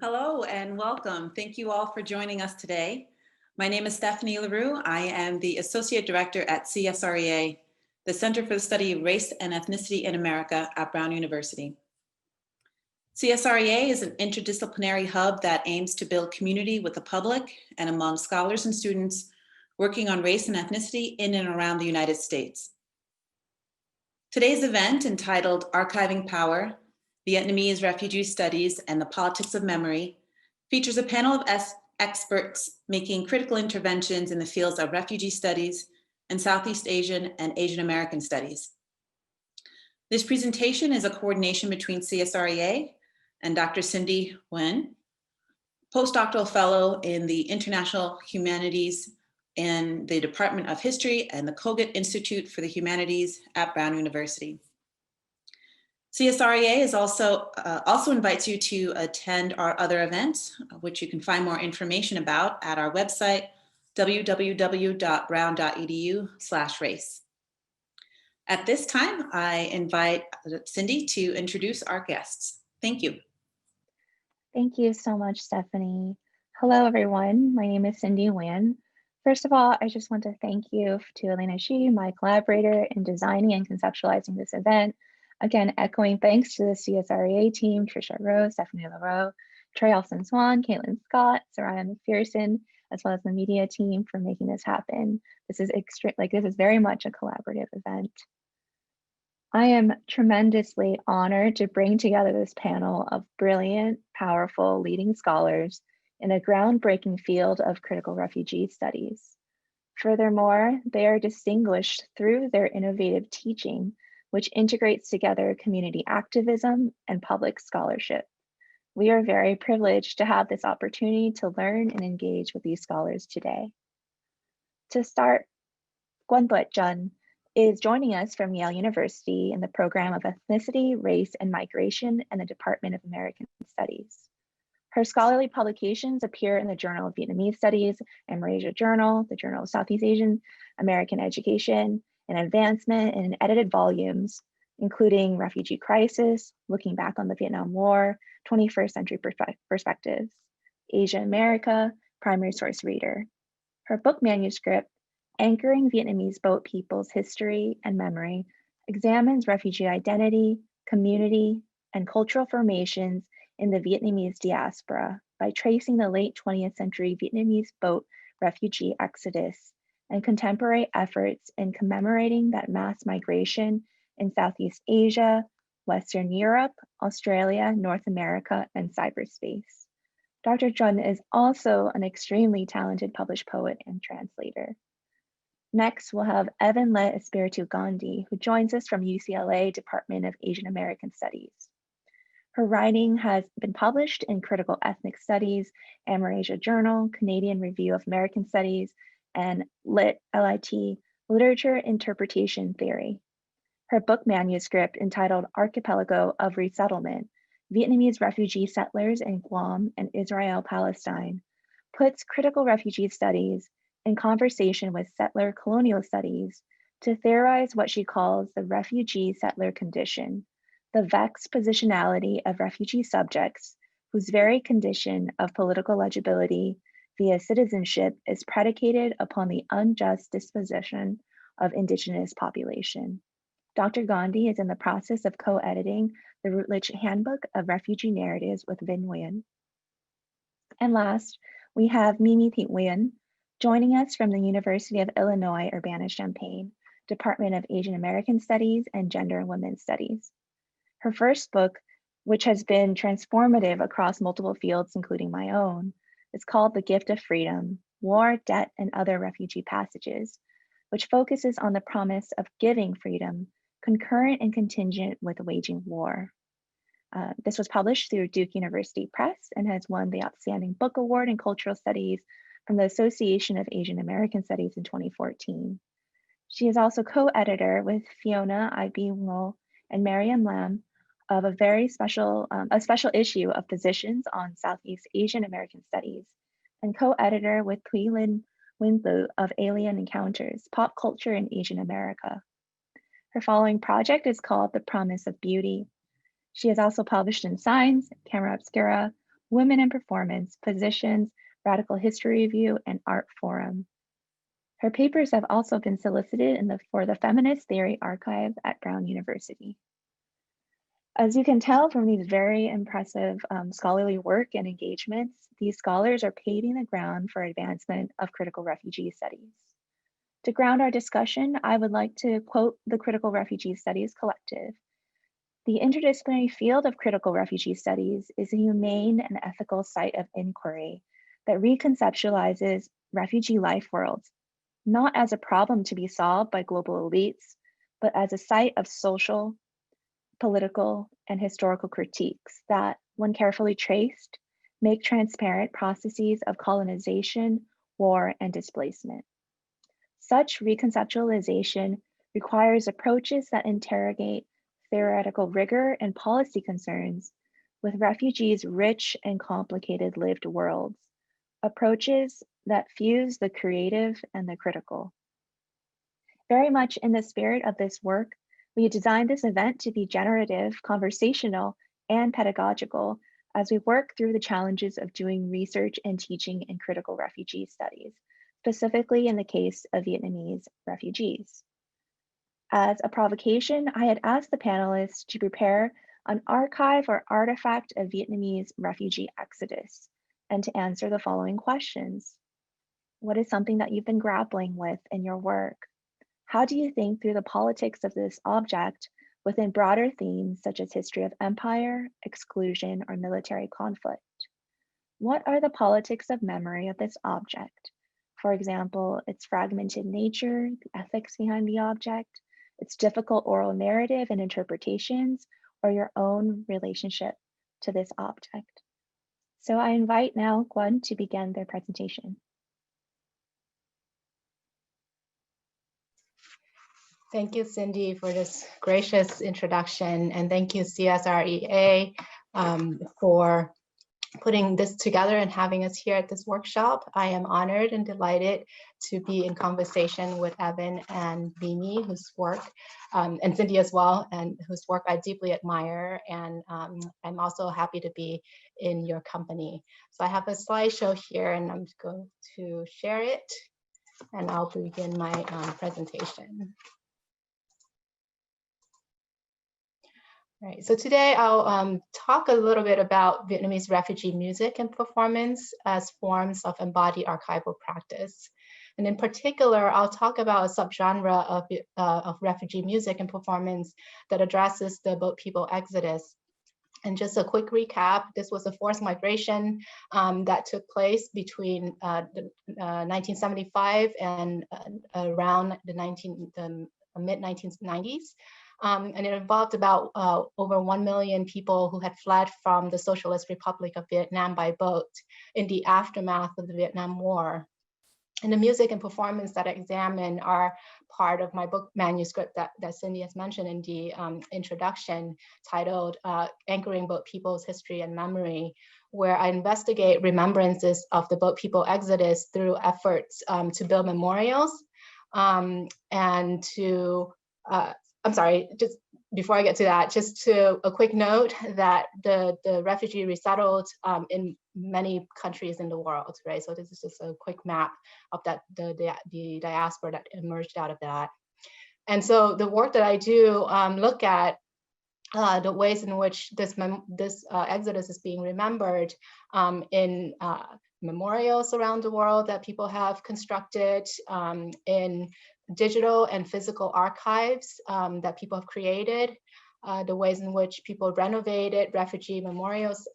Hello and welcome. Thank you all for joining us today. My name is Stephanie LaRue. I am the Associate Director at CSREA, the Center for the Study of Race and Ethnicity in America at Brown University. CSREA is an interdisciplinary hub that aims to build community with the public and among scholars and students working on race and ethnicity in and around the United States. Today's event, entitled Archiving Power, Vietnamese Refugee Studies and the Politics of Memory, features a panel of experts making critical interventions in the fields of refugee studies and Southeast Asian and Asian American studies. This presentation is a coordination between CSREA and Dr. Cindy Nguyen, postdoctoral fellow in the International Humanities in the Department of History and the Kogut Institute for the Humanities at Brown University. CSREA is also invites you to attend our other events, which you can find more information about at our website, www.brown.edu/race. At this time, I invite Cindy to introduce our guests. Thank you. Thank you so much, Stephanie. Hello, everyone. My name is Cindy Nguyen. First of all, I just want to thank you to Elena Shi, my collaborator in designing and conceptualizing this event. Again, echoing thanks to the CSREA team, Trisha Rose, Stephanie LaRoe, Trey Olson-Swan, Caitlin Scott, Soraya McPherson, as well as the media team for making this happen. This is very much a collaborative event. I am tremendously honored to bring together this panel of brilliant, powerful, leading scholars in a groundbreaking field of critical refugee studies. Furthermore, they are distinguished through their innovative teaching, which integrates together community activism and public scholarship. We are very privileged to have this opportunity to learn and engage with these scholars today. To start, Guan Chun is joining us from Yale University in the program of Ethnicity, Race, and Migration in the Department of American Studies. Her scholarly publications appear in the Journal of Vietnamese Studies, Amerasia Journal, the Journal of Southeast Asian American Education and Advancement, and in edited volumes, including Refugee Crisis, Looking Back on the Vietnam War, 21st Century Perspectives, Asia America, Primary Source Reader. Her book manuscript, Anchoring Vietnamese Boat People's History and Memory, examines refugee identity, community, and cultural formations in the Vietnamese diaspora by tracing the late 20th century Vietnamese boat refugee exodus and contemporary efforts in commemorating that mass migration in Southeast Asia, Western Europe, Australia, North America, and cyberspace. Dr. Chun is also an extremely talented published poet and translator. Next, we'll have Evan Le Espiritu Gandhi, who joins us from UCLA Department of Asian American Studies. Her writing has been published in Critical Ethnic Studies, Amerasia Journal, Canadian Review of American Studies, and LIT, Literature Interpretation Theory. Her book manuscript, entitled Archipelago of Resettlement, Vietnamese Refugee Settlers in Guam and Israel-Palestine, puts critical refugee studies in conversation with settler colonial studies to theorize what she calls the refugee settler condition, the vexed positionality of refugee subjects whose very condition of political legibility via citizenship is predicated upon the unjust disposition of indigenous population. Dr. Gandhi is in the process of co-editing the Routledge Handbook of Refugee Narratives with Vinh Nguyen. And last, we have Mimi Thị Nguyen joining us from the University of Illinois Urbana-Champaign, Department of Asian American Studies and Gender and Women's Studies. Her first book, which has been transformative across multiple fields, including my own, is called The Gift of Freedom, War, Debt, and Other Refugee Passages, which focuses on the promise of giving freedom, concurrent and contingent with waging war. This was published through Duke University Press and has won the Outstanding Book Award in Cultural Studies from the Association of Asian American Studies in 2014. She is also co-editor with Fiona I.B. Ngo and Mariam Lam of a special issue of Positions on Southeast Asian American Studies, and co-editor with Thuy Linh Nguyen Thu of Alien Encounters, Pop Culture in Asian America. Her following project is called The Promise of Beauty. She has also published in Signs, Camera Obscura, Women in Performance, Positions, Radical History Review, and Art Forum. Her papers have also been solicited for the Feminist Theory Archive at Brown University. As you can tell from these very impressive scholarly work and engagements, these scholars are paving the ground for advancement of critical refugee studies. To ground our discussion, I would like to quote the Critical Refugee Studies Collective. The interdisciplinary field of critical refugee studies is a humane and ethical site of inquiry that reconceptualizes refugee life worlds, not as a problem to be solved by global elites, but as a site of social, political, and historical critiques that, when carefully traced, make transparent processes of colonization, war, and displacement. Such reconceptualization requires approaches that interrogate theoretical rigor and policy concerns with refugees' rich and complicated lived worlds, approaches that fuse the creative and the critical. Very much in the spirit of this work, we designed this event to be generative, conversational, and pedagogical as we work through the challenges of doing research and teaching in critical refugee studies, specifically in the case of Vietnamese refugees. As a provocation, I had asked the panelists to prepare an archive or artifact of Vietnamese refugee exodus and to answer the following questions. What is something that you've been grappling with in your work? How do you think through the politics of this object within broader themes such as history of empire, exclusion, or military conflict? What are the politics of memory of this object? For example, its fragmented nature, the ethics behind the object, its difficult oral narrative and interpretations, or your own relationship to this object. So I invite now Guan to begin their presentation. Thank you, Cindy, for this gracious introduction, and thank you, CSREA, for putting this together and having us here at this workshop. I am honored and delighted to be in conversation with Evan and Mimi, whose work, and Cindy as well, and whose work I deeply admire. And I'm also happy to be in your company. So I have a slideshow here, and I'm going to share it, and I'll begin my presentation. Right, so today I'll talk a little bit about Vietnamese refugee music and performance as forms of embodied archival practice. And in particular, I'll talk about a subgenre of refugee music and performance that addresses the boat people exodus. And just a quick recap, this was a forced migration that took place between 1975 and around the mid-1990s. And it involved about over 1 million people who had fled from the Socialist Republic of Vietnam by boat in the aftermath of the Vietnam War. And the music and performance that I examine are part of my book manuscript that Cindy has mentioned in the introduction, titled Anchoring Boat People's History and Memory, where I investigate remembrances of the boat people exodus through efforts to build memorials and to I'm sorry, just before I get to that, just to a quick note that the refugee resettled in many countries in the world, right? So this is just a quick map of that the diaspora that emerged out of that. And so the work that I do look at the ways in which this exodus is being remembered in memorials around the world that people have constructed, in digital and physical archives that people have created, the ways in which people renovated refugee memorials,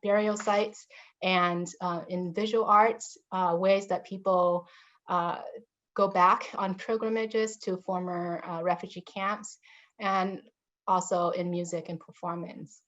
burial sites, and in visual arts, ways that people go back on pilgrimages to former refugee camps, and also in music and performance.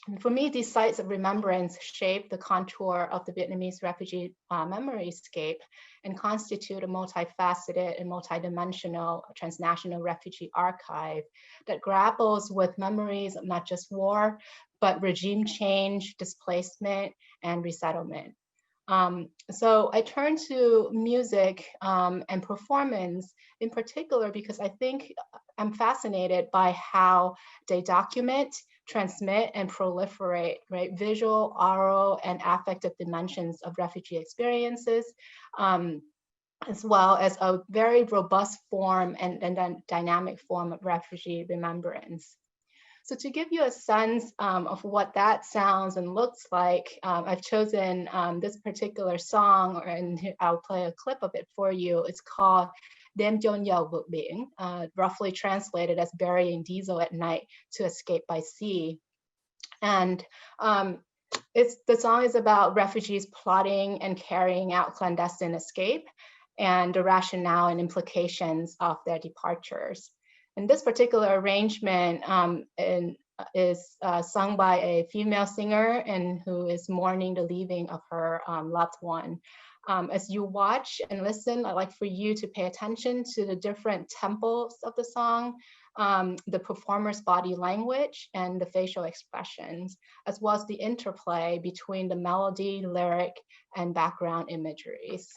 And for me, these sites of remembrance shape the contour of the Vietnamese refugee memoryscape and constitute a multifaceted and multidimensional transnational refugee archive that grapples with memories of not just war, but regime change, displacement, and resettlement. So I turn to music and performance in particular because I think I'm fascinated by how they document, transmit, and proliferate, right, visual, oral, and affective dimensions of refugee experiences, as well as a very robust form and then dynamic form of refugee remembrance. So to give you a sense of what that sounds and looks like, I've chosen this particular song, and I'll play a clip of it for you. It's called Đêm chôn dầu vượt biển, roughly translated as burying diesel at night to escape by sea. And the song is about refugees plotting and carrying out clandestine escape and the rationale and implications of their departures. And this particular arrangement is sung by a female singer and who is mourning the leaving of her loved one. As you watch and listen, I'd like for you to pay attention to the different tempos of the song, the performer's body language, and the facial expressions, as well as the interplay between the melody, lyric, and background imageries.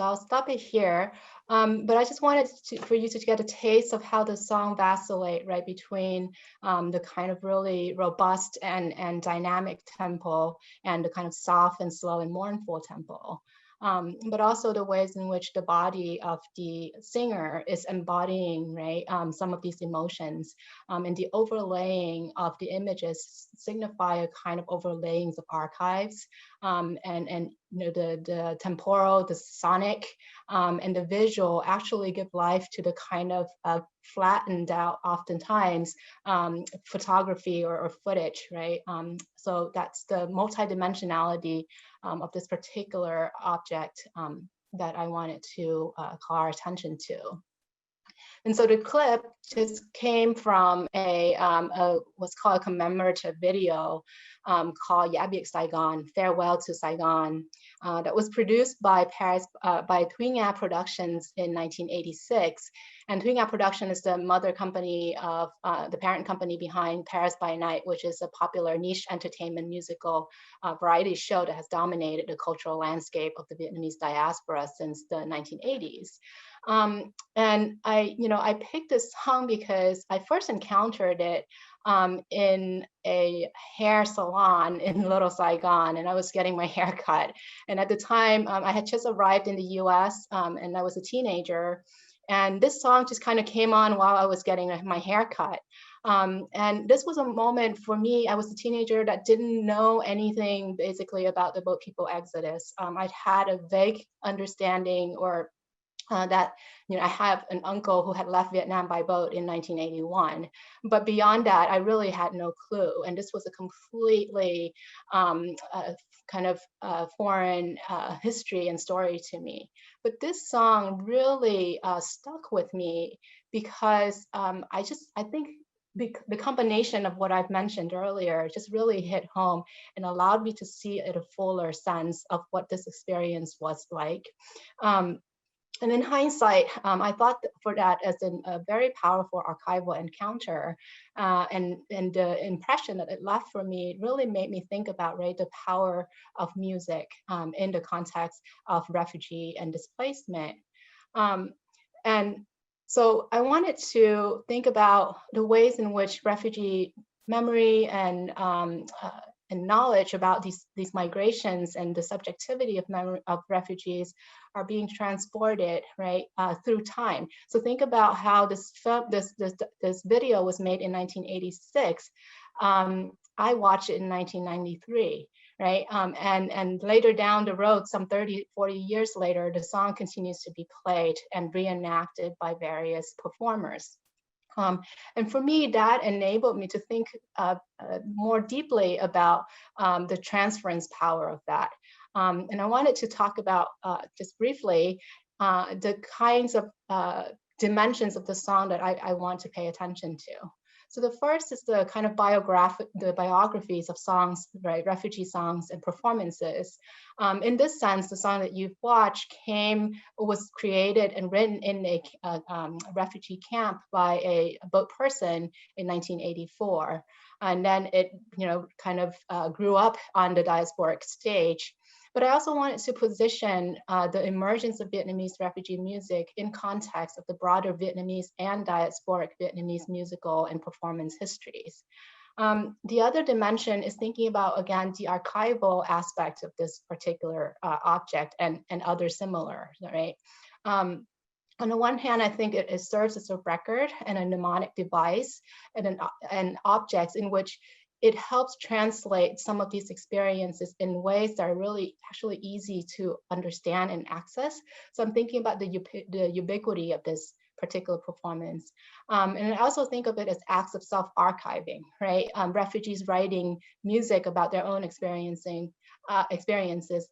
I'll stop it here, but I just wanted for you to get a taste of how the song vacillate, right, between the kind of really robust and dynamic tempo and the kind of soft and slow and mournful tempo. But also the ways in which the body of the singer is embodying, right, some of these emotions, and the overlaying of the images signify a kind of overlayings of archives, and you know, the temporal, the sonic, and the visual actually give life to the kind of flattened out, oftentimes, photography or footage, right? So that's the multidimensionality of this particular object that I wanted to call our attention to. And so the clip just came from what's called a commemorative video called Yabik Saigon, Farewell to Saigon, that was produced by Thuy Nga Productions in 1986. And Thuy Nga Production is the mother company of, the parent company behind Paris by Night, which is a popular niche entertainment musical variety show that has dominated the cultural landscape of the Vietnamese diaspora since the 1980s. And I picked this song because I first encountered it in a hair salon in Little Saigon, and I was getting my hair cut. And at the time, I had just arrived in the US, and I was a teenager. And this song just kind of came on while I was getting my hair cut. And this was a moment for me. I was a teenager that didn't know anything basically about the Boat People Exodus. I'd had a vague understanding or that I have an uncle who had left Vietnam by boat in 1981, but beyond that, I really had no clue. And this was a completely kind of foreign history and story to me. But this song really stuck with me because I think the combination of what I've mentioned earlier just really hit home and allowed me to see at a fuller sense of what this experience was like. And in hindsight, I thought for that as a very powerful archival encounter, and the impression that it left for me really made me think about, right, the power of music in the context of refugee and displacement. And so I wanted to think about the ways in which refugee memory and knowledge about these migrations and the subjectivity of memory of refugees are being transported, right, through time. So think about how this video was made in 1986. I watched it in 1993, right? And later down the road, some 30, 40 years later, the song continues to be played and reenacted by various performers. And for me, that enabled me to think more deeply about the transference power of that. And I wanted to talk about, just briefly, the kinds of dimensions of the song that I want to pay attention to. So the first is the kind of biographies of songs, right, refugee songs and performances. In this sense, the song that you've watched was created and written in a refugee camp by a boat person in 1984. And then it, kind of grew up on the diasporic stage. But I also wanted to position the emergence of Vietnamese refugee music in context of the broader Vietnamese and diasporic Vietnamese musical and performance histories. The other dimension is thinking about, again, the archival aspect of this particular object and other similar, right? On the one hand, I think it serves as a record and a mnemonic device and objects in which it helps translate some of these experiences in ways that are really actually easy to understand and access. So I'm thinking about the ubiquity of this particular performance. And I also think of it as acts of self-archiving, right? Refugees writing music about their own experiences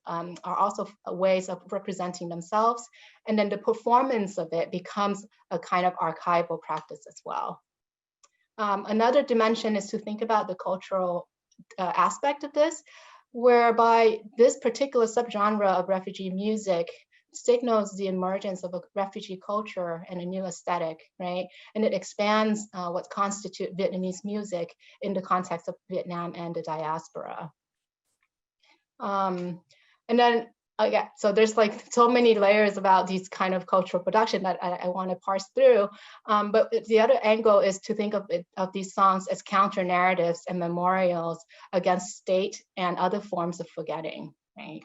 are also ways of representing themselves. And then the performance of it becomes a kind of archival practice as well. Another dimension is to think about the cultural aspect of this, whereby this particular subgenre of refugee music signals the emergence of a refugee culture and a new aesthetic, right? And it expands what constitutes Vietnamese music in the context of Vietnam and the diaspora. And then, yeah, so there's like so many layers about these kind of cultural production that I want to parse through. But the other angle is to think of these songs as counter narratives and memorials against state and other forms of forgetting, right?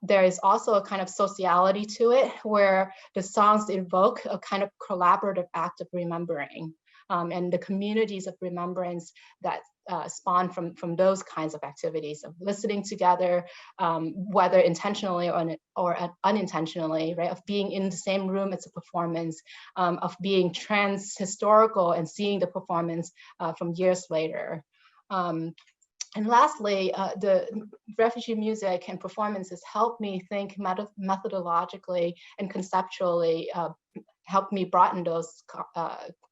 There is also a kind of sociality to it where the songs evoke a kind of collaborative act of remembering, and the communities of remembrance that spawn from those kinds of activities of listening together, whether intentionally or unintentionally, right? Of being in the same room as a performance, of being trans-historical and seeing the performance from years later. And lastly, the refugee music and performances help me think methodologically and conceptually, help me broaden those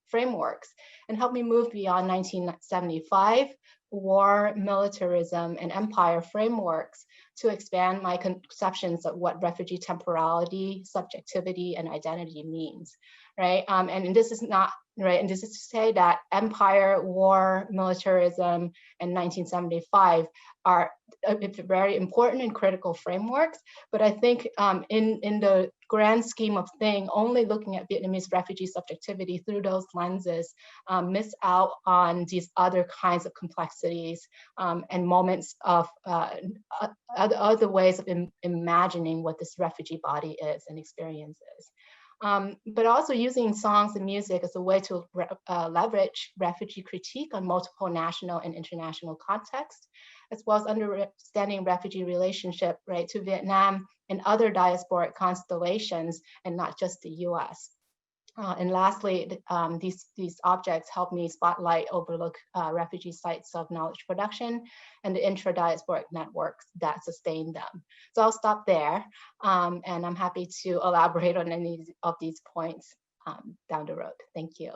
frameworks and help me move beyond 1975 war, militarism, and empire frameworks to expand my conceptions of what refugee temporality, subjectivity, and identity means, right? And this is not, right, and this is to say that empire, war, militarism, and 1975 are very important and critical frameworks, but I think in the grand scheme of things, only looking at Vietnamese refugee subjectivity through those lenses miss out on these other kinds of complexities and moments of other ways of imagining what this refugee body is and experiences. But also using songs and music as a way to leverage refugee critique on multiple national and international contexts, as well as understanding refugee relationship, right, to Vietnam and other diasporic constellations, and not just the US. And lastly, these objects help me spotlight, overlook refugee sites of knowledge production and the intra-diasporic networks that sustain them. So I'll stop there, and I'm happy to elaborate on any of these points down the road. Thank you.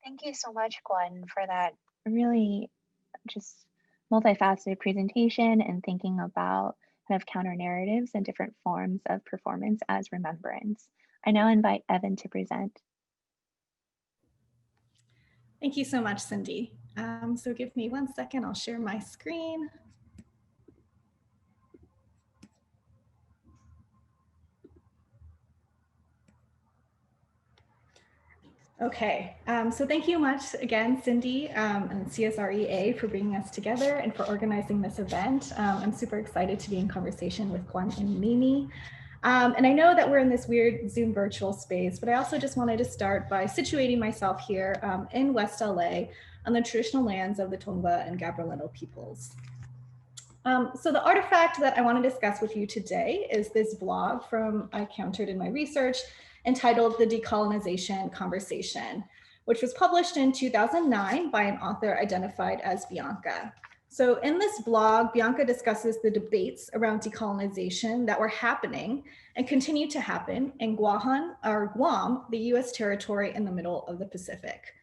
Thank you so much, Gwen, for that really just multifaceted presentation and thinking about kind of counter narratives and different forms of performance as remembrance. I now invite Evan to present. Thank you so much, Cindy. So give me 1 second, I'll share my screen. Okay, so thank you much again, Cindy and CSREA for bringing us together and for organizing this event. I'm super excited to be in conversation with Guan and Mimi. And I know that we're in this weird Zoom virtual space, but I also just wanted to start by situating myself here in West LA on the traditional lands of the Tongva and Gabrielino peoples. So the artifact that I want to discuss with you today is this blog I encountered in my research entitled The Decolonization Conversation, which was published in 2009 by an author identified as Bianca. So in this blog, Bianca discusses the debates around decolonization that were happening and continue to happen in Guam, the US territory in the middle of the Pacific.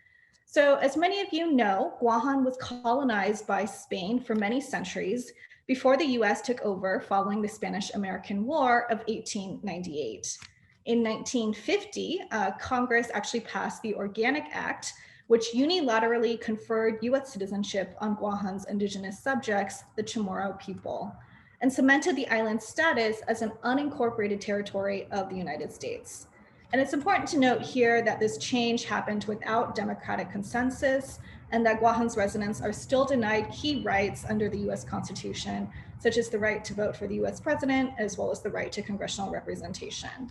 So as many of you know, Guam was colonized by Spain for many centuries before the US took over following the Spanish-American War of 1898. In 1950, Congress actually passed the Organic Act, which unilaterally conferred US citizenship on Guam's indigenous subjects, the Chamorro people, and cemented the island's status as an unincorporated territory of the United States. And it's important to note here that this change happened without democratic consensus and that Guam's residents are still denied key rights under the US Constitution, such as the right to vote for the US president, as well as the right to congressional representation.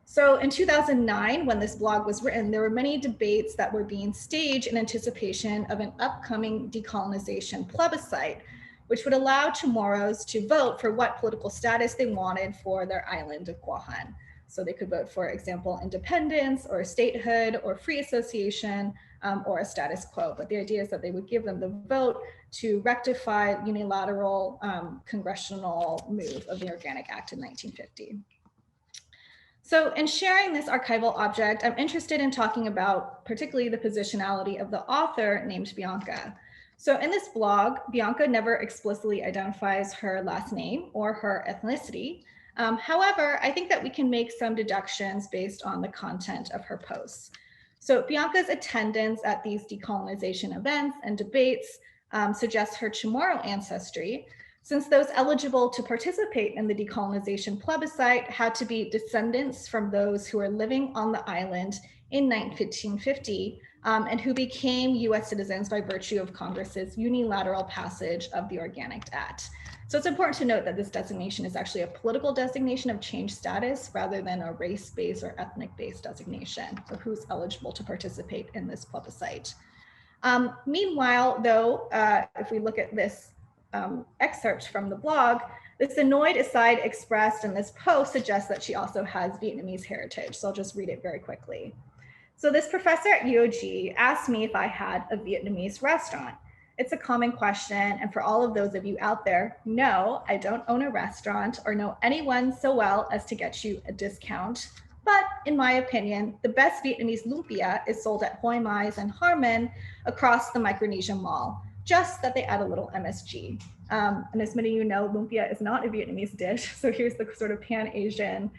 So in 2009, when this blog was written, there were many debates that were being staged in anticipation of an upcoming decolonization plebiscite, which would allow Chamorros to vote for what political status they wanted for their island of Guam. So they could vote, for example, independence or statehood or free association or a status quo. But the idea is that they would give them the vote to rectify unilateral congressional move of the Organic Act in 1950. So in sharing this archival object, I'm interested in talking about particularly the positionality of the author named Bianca. So in this blog, Bianca never explicitly identifies her last name or her ethnicity. However, I think that we can make some deductions based on the content of her posts. So Bianca's attendance at these decolonization events and debates suggests her Chamorro ancestry, since those eligible to participate in the decolonization plebiscite had to be descendants from those who were living on the island in 1550 and who became US citizens by virtue of Congress's unilateral passage of the Organic Act. So it's important to note that this designation is actually a political designation of changed status rather than a race-based or ethnic-based designation of who's eligible to participate in this plebiscite. Meanwhile, though, if we look at this excerpt from the blog, this annoyed aside expressed in this post suggests that she also has Vietnamese heritage. So I'll just read it very quickly. So this professor at UOG asked me if I had a Vietnamese restaurant. It's a common question. And for all of those of you out there, no, I don't own a restaurant or know anyone so well as to get you a discount. But in my opinion, the best Vietnamese lumpia is sold at Hoi Mai's and Harmon across the Micronesia Mall, just that they add a little MSG. And as many of you know, lumpia is not a Vietnamese dish. So here's the sort of Pan-Asian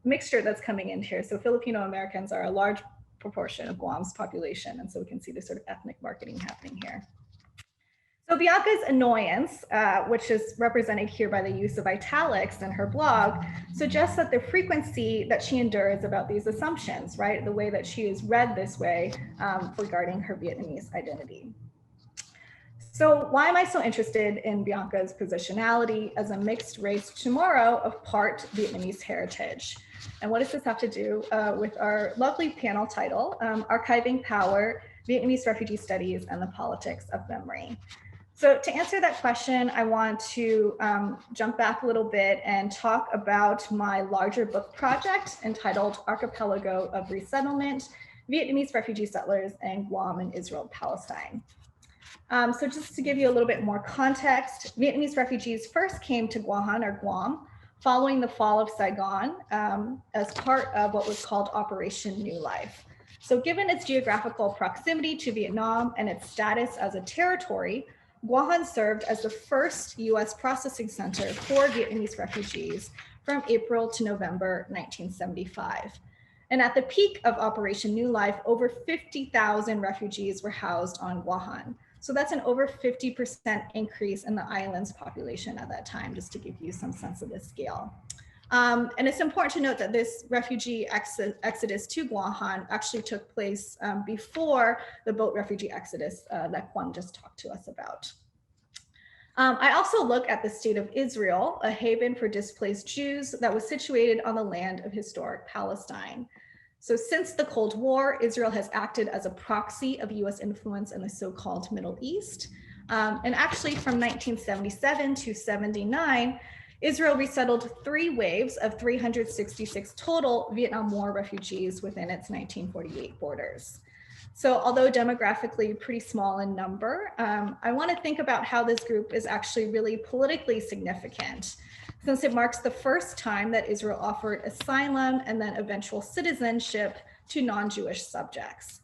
mixture that's coming in here. So Filipino Americans are a large proportion of Guam's population. And so we can see this sort of ethnic marketing happening here. So Bianca's annoyance, which is represented here by the use of italics in her blog, suggests that the frequency that she endures about these assumptions, right? The way that she is read this way regarding her Vietnamese identity. So why am I so interested in Bianca's positionality as a mixed race Chamorro of part Vietnamese heritage? And what does this have to do with our lovely panel title, Archiving Power, Vietnamese Refugee Studies and the Politics of Memory? So to answer that question, I want to jump back a little bit and talk about my larger book project entitled Archipelago of Resettlement, Vietnamese Refugee Settlers in Guam and Israel-Palestine. So just to give you a little bit more context, Vietnamese refugees first came to Guam following the fall of Saigon as part of what was called Operation New Life. So given its geographical proximity to Vietnam and its status as a territory, Guam served as the first US processing center for Vietnamese refugees from April to November 1975. And at the peak of Operation New Life, over 50,000 refugees were housed on Guam. So that's an over 50% increase in the island's population at that time, just to give you some sense of the scale. And it's important to note that this refugee exodus to Guam actually took place before the boat refugee exodus that Kwon just talked to us about. I also look at the state of Israel, a haven for displaced Jews that was situated on the land of historic Palestine. So since the Cold War, Israel has acted as a proxy of US influence in the so-called Middle East. And actually from 1977 to 79, Israel resettled 3 waves of 366 total Vietnam War refugees within its 1948 borders. So although demographically pretty small in number, I want to think about how this group is actually really politically significant, since it marks the first time that Israel offered asylum and then eventual citizenship to non-Jewish subjects.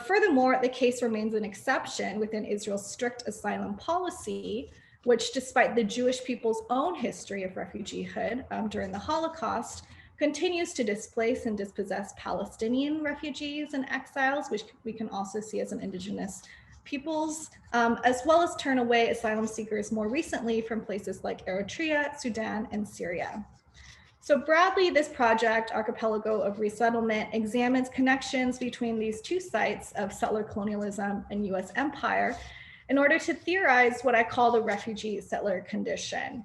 Furthermore, the case remains an exception within Israel's strict asylum policy, which despite the Jewish people's own history of refugeehood during the Holocaust, continues to displace and dispossess Palestinian refugees and exiles, which we can also see as an indigenous peoples, as well as turn away asylum seekers more recently from places like Eritrea, Sudan, and Syria. So broadly, this project, Archipelago of Resettlement, examines connections between these two sites of settler colonialism and US empire in order to theorize what I call the refugee settler condition.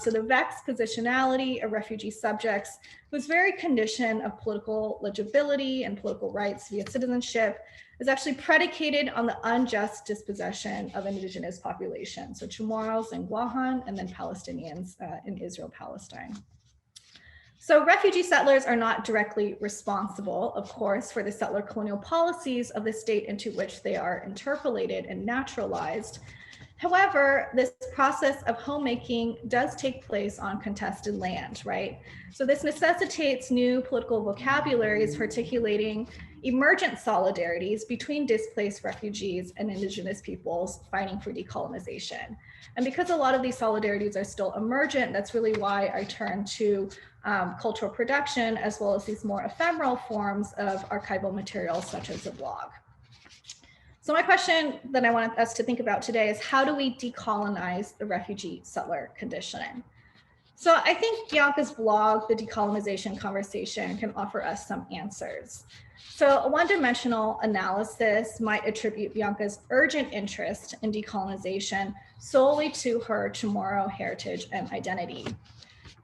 So the vexed positionality of refugee subjects whose very condition of political legibility and political rights via citizenship is actually predicated on the unjust dispossession of indigenous populations, so Chamorros in Guam and then Palestinians in Israel-Palestine. So refugee settlers are not directly responsible, of course, for the settler colonial policies of the state into which they are interpolated and naturalized. However, this process of homemaking does take place on contested land, right? So this necessitates new political vocabularies articulating emergent solidarities between displaced refugees and indigenous peoples fighting for decolonization. And because a lot of these solidarities are still emergent, that's really why I turn to cultural production, as well as these more ephemeral forms of archival materials such as a blog. So my question that I want us to think about today is, how do we decolonize the refugee settler condition? So I think Bianca's blog, The Decolonization Conversation, can offer us some answers. So a one-dimensional analysis might attribute Bianca's urgent interest in decolonization solely to her Chamorro heritage and identity.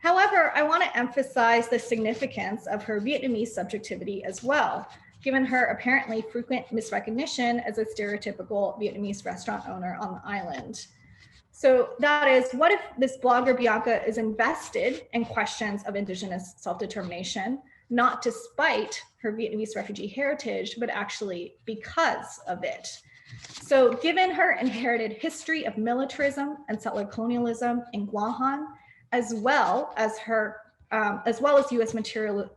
However, I want to emphasize the significance of her Vietnamese subjectivity as well, given her apparently frequent misrecognition as a stereotypical Vietnamese restaurant owner on the island. So that is, what if this blogger Bianca is invested in questions of indigenous self-determination, not despite her Vietnamese refugee heritage, but actually because of it? So given her inherited history of militarism and settler colonialism in Guam, as well as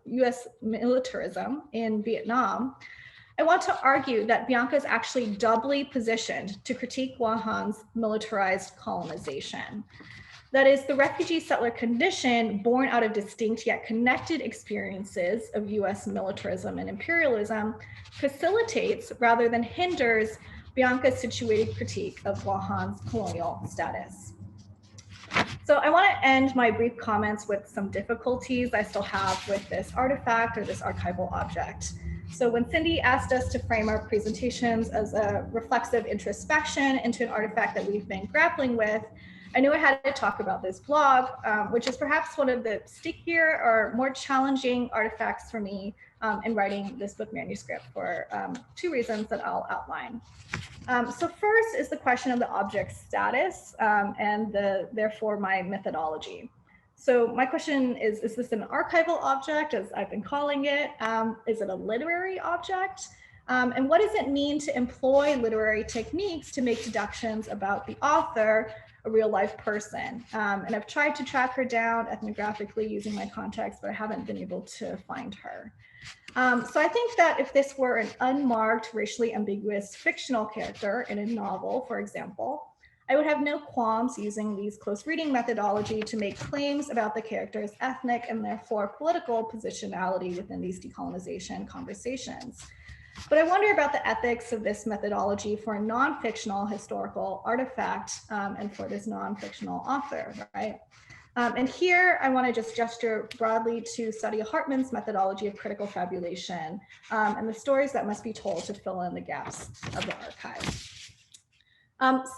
US militarism in Vietnam, I want to argue that Bianca is actually doubly positioned to critique Guam's militarized colonization. That is, the refugee settler condition, born out of distinct yet connected experiences of US militarism and imperialism, facilitates rather than hinders Bianca's situated critique of Guam's colonial status. So I want to end my brief comments with some difficulties I still have with this artifact or this archival object. So when Cindy asked us to frame our presentations as a reflexive introspection into an artifact that we've been grappling with, I knew I had to talk about this blog, which is perhaps one of the stickier or more challenging artifacts for me in writing this book manuscript for 2 reasons that I'll outline. So first is the question of the object's status and therefore my methodology. So my question is this an archival object, as I've been calling it? Is it a literary object? And what does it mean to employ literary techniques to make deductions about the author a real life person. And I've tried to track her down ethnographically using my context, but I haven't been able to find her. So I think that if this were an unmarked, racially ambiguous fictional character in a novel, for example, I would have no qualms using these close reading methodology to make claims about the character's ethnic and therefore political positionality within these decolonization conversations. But I wonder about the ethics of this methodology for a non-fictional historical artifact and for this non-fictional author, right? And here I want to just gesture broadly to Saadia Hartman's methodology of critical fabulation and the stories that must be told to fill in the gaps of the archive.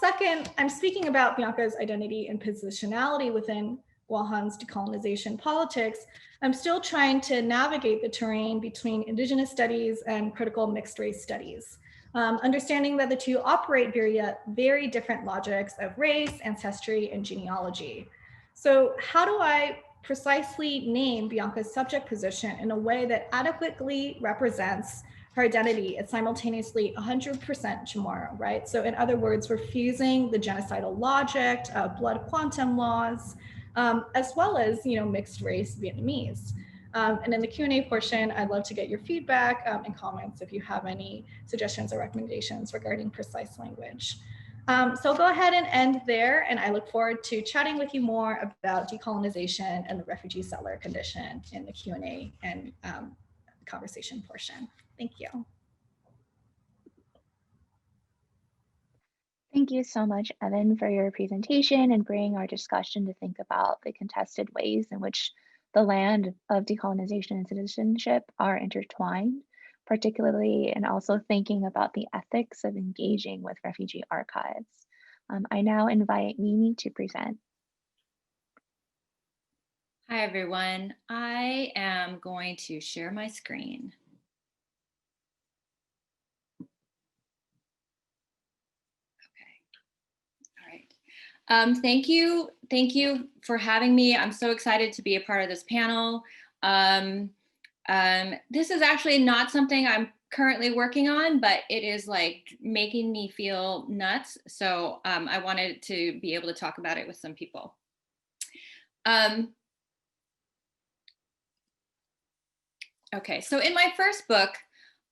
Second, I'm speaking about Bianca's identity and positionality within Guahan's decolonization politics. I'm still trying to navigate the terrain between Indigenous studies and critical mixed race studies, understanding that the two operate via very different logics of race, ancestry, and genealogy. So how do I precisely name Bianca's subject position in a way that adequately represents her identity is simultaneously 100% Chamorro, right? So in other words, we're fusing the genocidal logic of blood quantum laws, as well as, mixed race Vietnamese. And in the Q&A portion, I'd love to get your feedback and comments if you have any suggestions or recommendations regarding precise language. So I'll go ahead and end there, and I look forward to chatting with you more about decolonization and the refugee settler condition in the Q&A and conversation portion. Thank you. Thank you so much, Evan, for your presentation and bringing our discussion to think about the contested ways in which the land of decolonization and citizenship are intertwined, particularly and also thinking about the ethics of engaging with refugee archives. I now invite Mimi to present. Hi, everyone. I am going to share my screen. Thank you for having me. I'm so excited to be a part of this panel. This is actually not something I'm currently working on, but it is like making me feel nuts. So I wanted to be able to talk about it with some people. Okay, so in my first book,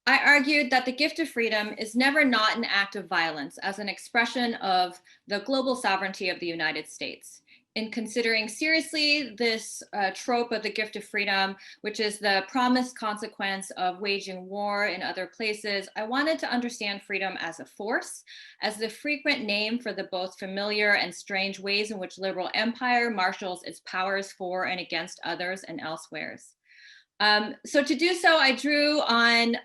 I argued that the gift of freedom is never not an act of violence as an expression of the global sovereignty of the United States. In considering seriously this trope of the gift of freedom, which is the promised consequence of waging war in other places, I wanted to understand freedom as a force, as the frequent name for the both familiar and strange ways in which liberal empire marshals its powers for and against others and elsewheres. So to do so, I drew on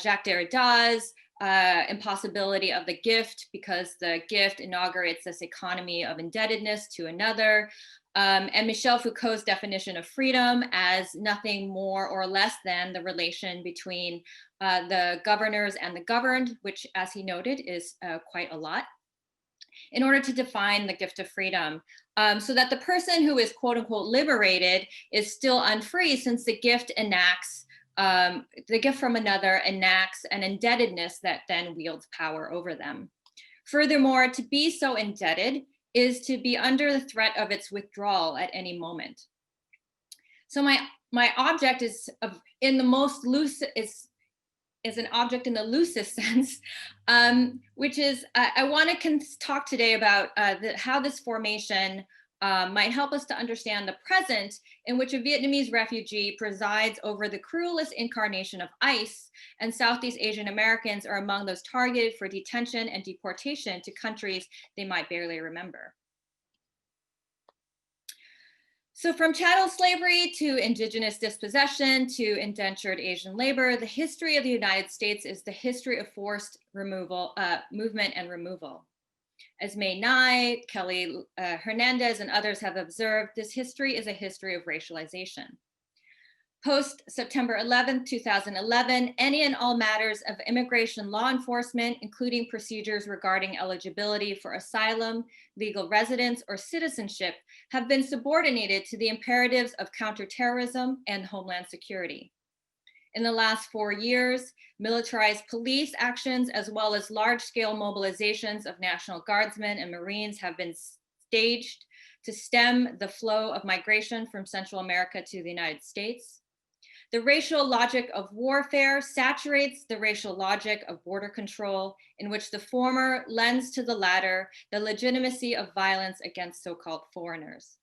Jacques Derrida's impossibility of the gift, because the gift inaugurates this economy of indebtedness to another, and Michel Foucault's definition of freedom as nothing more or less than the relation between the governors and the governed, which, as he noted, is quite a lot, in order to define the gift of freedom, so that the person who is quote unquote liberated is still unfree, since the gift enacts, the gift from another enacts an indebtedness that then wields power over them. Furthermore, to be so indebted is to be under the threat of its withdrawal at any moment. So my object is in the most loose, is an object in the loosest sense, which is, I want to talk today about how this formation might help us to understand the present in which a Vietnamese refugee presides over the cruelest incarnation of ICE, and Southeast Asian Americans are among those targeted for detention and deportation to countries they might barely remember. So from chattel slavery to indigenous dispossession to indentured Asian labor, the history of the United States is the history of forced removal, movement and removal. As May Nye, Kelly Hernandez, and others have observed, this history is a history of racialization. Post September 11, 2011, any and all matters of immigration law enforcement, including procedures regarding eligibility for asylum, legal residence, or citizenship, have been subordinated to the imperatives of counterterrorism and homeland security. In the last 4 years, militarized police actions, as well as large-scale mobilizations of National Guardsmen and Marines have been staged to stem the flow of migration from Central America to the United States. The racial logic of warfare saturates the racial logic of border control, in which the former lends to the latter the legitimacy of violence against so-called foreigners.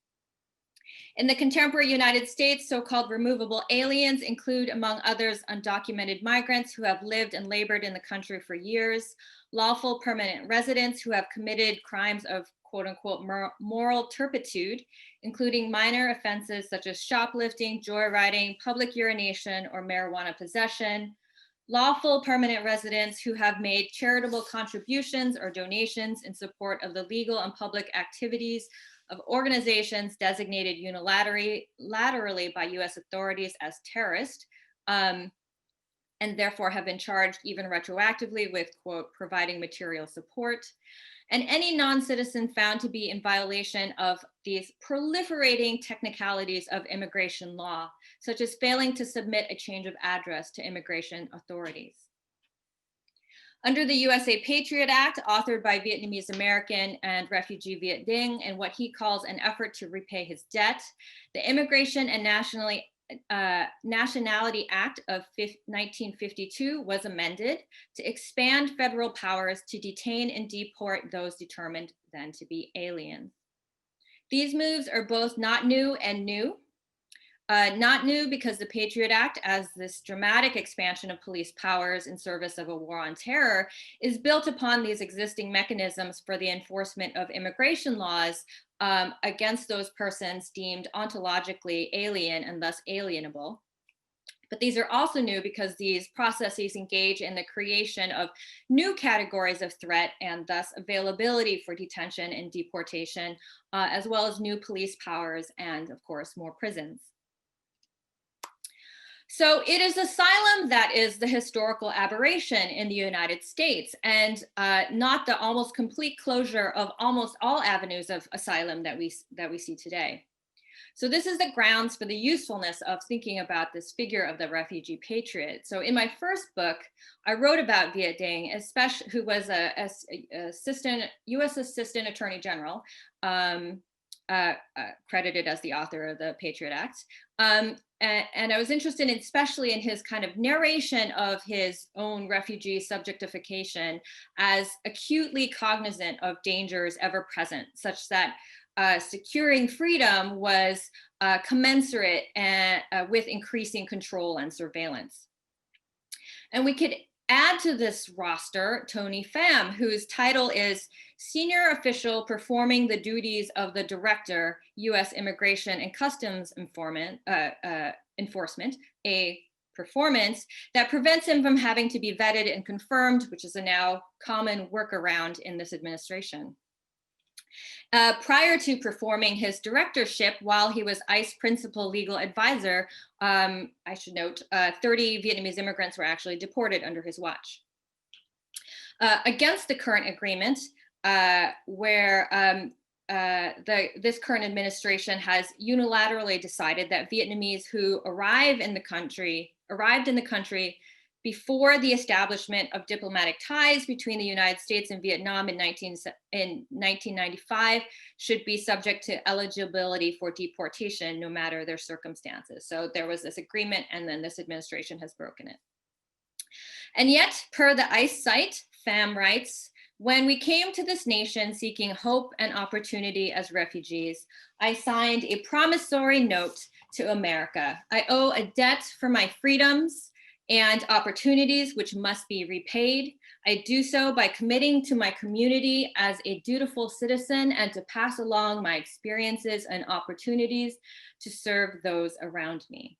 In the contemporary United States, so-called removable aliens include, among others, undocumented migrants who have lived and labored in the country for years, lawful permanent residents who have committed crimes of quote unquote moral turpitude, including minor offenses such as shoplifting, joyriding, public urination, or marijuana possession, lawful permanent residents who have made charitable contributions or donations in support of the legal and public activities of organizations designated unilaterally by US authorities as terrorist, and therefore have been charged even retroactively with, quote, providing material support, and any non-citizen found to be in violation of these proliferating technicalities of immigration law, such as failing to submit a change of address to immigration authorities. Under the USA Patriot Act, authored by Vietnamese American and refugee Viet Dinh, and what he calls an effort to repay his debt, the Immigration and Nationality Act of 1952 was amended to expand federal powers to detain and deport those determined then to be aliens. These moves are both not new and new. Not new because the Patriot Act, as this dramatic expansion of police powers in service of a war on terror, is built upon these existing mechanisms for the enforcement of immigration laws against those persons deemed ontologically alien and thus alienable. But these are also new because these processes engage in the creation of new categories of threat and thus availability for detention and deportation, as well as new police powers and, of course, more prisons. So it is asylum that is the historical aberration in the United States, and not the almost complete closure of almost all avenues of asylum that we see today. So this is the grounds for the usefulness of thinking about this figure of the refugee patriot. So in my first book, I wrote about Viet Dinh, who was a U.S. Assistant Attorney General, credited as the author of the Patriot Act. And I was interested especially in his kind of narration of his own refugee subjectification as acutely cognizant of dangers ever present, such that securing freedom was commensurate with increasing control and surveillance. And we could add to this roster Tony Pham, whose title is Senior Official Performing the Duties of the Director, U.S. Immigration and Customs Enforcement, a performance that prevents him from having to be vetted and confirmed, which is a now common workaround in this administration. Prior to performing his directorship while he was ICE principal legal advisor, I should note, 30 Vietnamese immigrants were actually deported under his watch. Against the current agreement, where this current administration has unilaterally decided that Vietnamese who arrived in the country before the establishment of diplomatic ties between the United States and Vietnam in 1995 should be subject to eligibility for deportation no matter their circumstances. So there was this agreement, and then this administration has broken it. And yet, per the ICE site, Pham writes, when we came to this nation seeking hope and opportunity as refugees, I signed a promissory note to America. I owe a debt for my freedoms and opportunities which must be repaid. I do so by committing to my community as a dutiful citizen and to pass along my experiences and opportunities to serve those around me.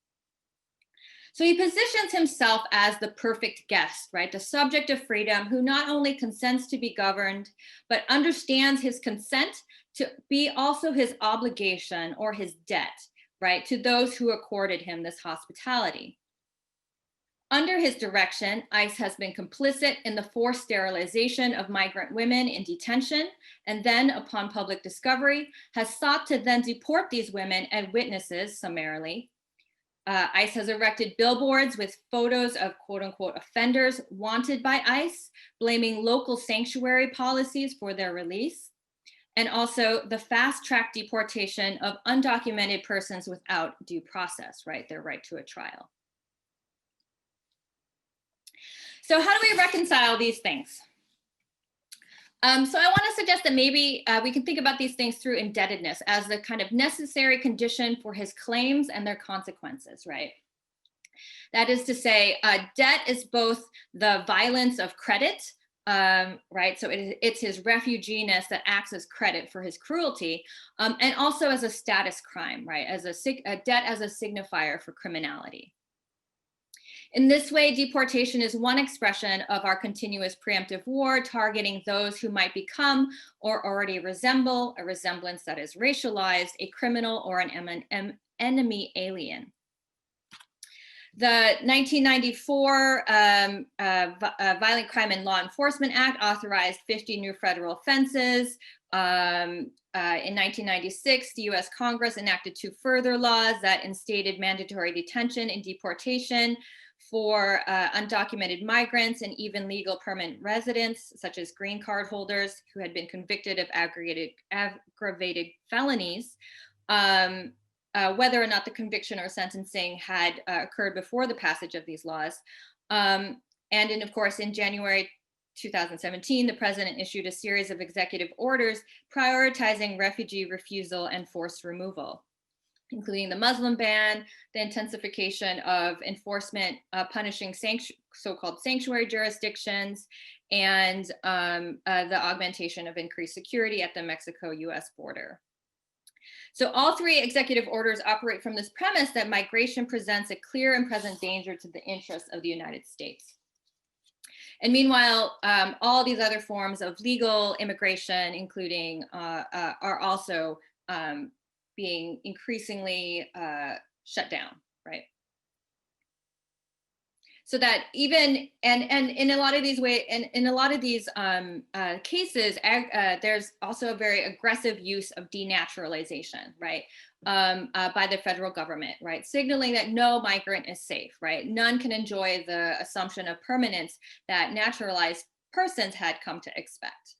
So he positions himself as the perfect guest, right? The subject of freedom who not only consents to be governed, but understands his consent to be also his obligation or his debt, right? To those who accorded him this hospitality. Under his direction, ICE has been complicit in the forced sterilization of migrant women in detention, and then upon public discovery, has sought to then deport these women and witnesses summarily ICE has erected billboards with photos of quote unquote offenders wanted by ICE, blaming local sanctuary policies for their release. And also the fast track deportation of undocumented persons without due process, right? Their right to a trial. So how do we reconcile these things? So I want to suggest that maybe we can think about these things through indebtedness as the kind of necessary condition for his claims and their consequences, right? That is to say, debt is both the violence of credit, right? So it's his refugee-ness that acts as credit for his cruelty, and also as a status crime, right? As a debt as a signifier for criminality. In this way, deportation is one expression of our continuous preemptive war, targeting those who might become or already resemble a resemblance that is racialized, a criminal or an enemy alien. The 1994 Violent Crime and Law Enforcement Act authorized 50 new federal offenses. In 1996, the US Congress enacted 2 further laws that instated mandatory detention and deportation for undocumented migrants and even legal permanent residents, such as green card holders who had been convicted of aggravated felonies, whether or not the conviction or sentencing had occurred before the passage of these laws. And then, of course, in January 2017, the president issued a series of executive orders prioritizing refugee refusal and forced removal, including the Muslim ban, the intensification of enforcement punishing so-called sanctuary jurisdictions, and the augmentation of increased security at the Mexico-US border. So all 3 executive orders operate from this premise that migration presents a clear and present danger to the interests of the United States. And meanwhile, all these other forms of legal immigration, including are also being increasingly shut down, right? So that even, and in a lot of these ways, and in a lot of these cases, there's also a very aggressive use of denaturalization, right? By the federal government, right? Signaling that no migrant is safe, right? None can enjoy the assumption of permanence that naturalized persons had come to expect.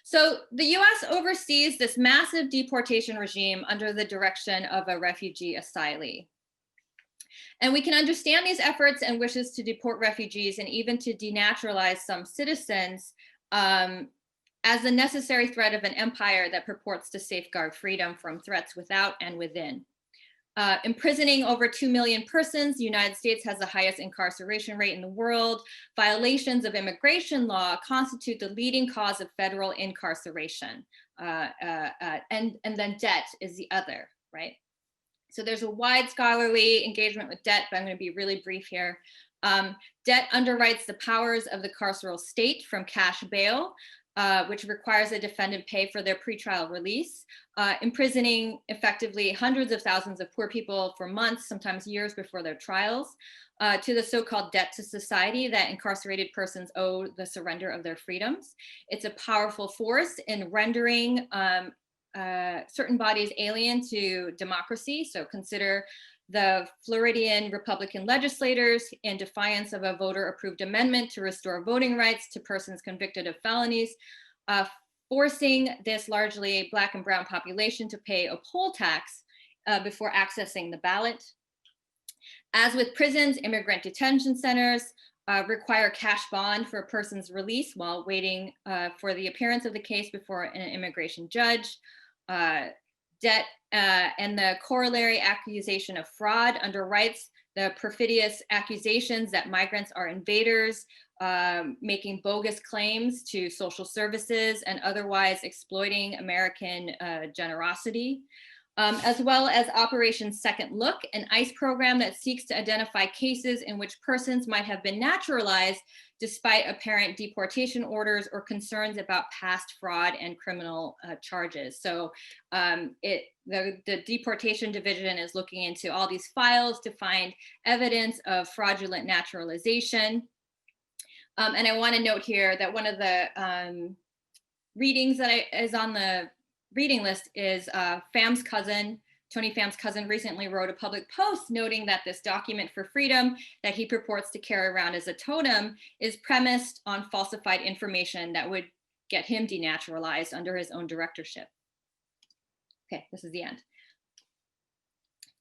So the US oversees this massive deportation regime under the direction of a refugee asylee. And we can understand these efforts and wishes to deport refugees and even to denaturalize some citizens as a necessary threat of an empire that purports to safeguard freedom from threats without and within. Imprisoning over 2 million persons, the United States has the highest incarceration rate in the world. Violations of immigration law constitute the leading cause of federal incarceration. And then debt is the other, right? So there's a wide scholarly engagement with debt, but I'm going to be really brief here. Debt underwrites the powers of the carceral state from cash bail, which requires a defendant pay for their pretrial release, imprisoning effectively hundreds of thousands of poor people for months, sometimes years before their trials, to the so-called debt to society that incarcerated persons owe the surrender of their freedoms. It's a powerful force in rendering certain bodies alien to democracy. So consider the Floridian Republican legislators in defiance of a voter-approved amendment to restore voting rights to persons convicted of felonies, forcing this largely Black and brown population to pay a poll tax before accessing the ballot. As with prisons, immigrant detention centers require cash bond for a person's release while waiting for the appearance of the case before an immigration judge. Debt and the corollary accusation of fraud underwrites the perfidious accusations that migrants are invaders, making bogus claims to social services and otherwise exploiting American generosity, as well as Operation Second Look, an ICE program that seeks to identify cases in which persons might have been naturalized despite apparent deportation orders or concerns about past fraud and criminal charges. So the deportation division is looking into all these files to find evidence of fraudulent naturalization. And I want to note here that one of the readings that is on the reading list is Pham's cousin, Tony Pham's cousin recently wrote a public post noting that this document for freedom that he purports to carry around as a totem is premised on falsified information that would get him denaturalized under his own directorship. Okay, this is the end.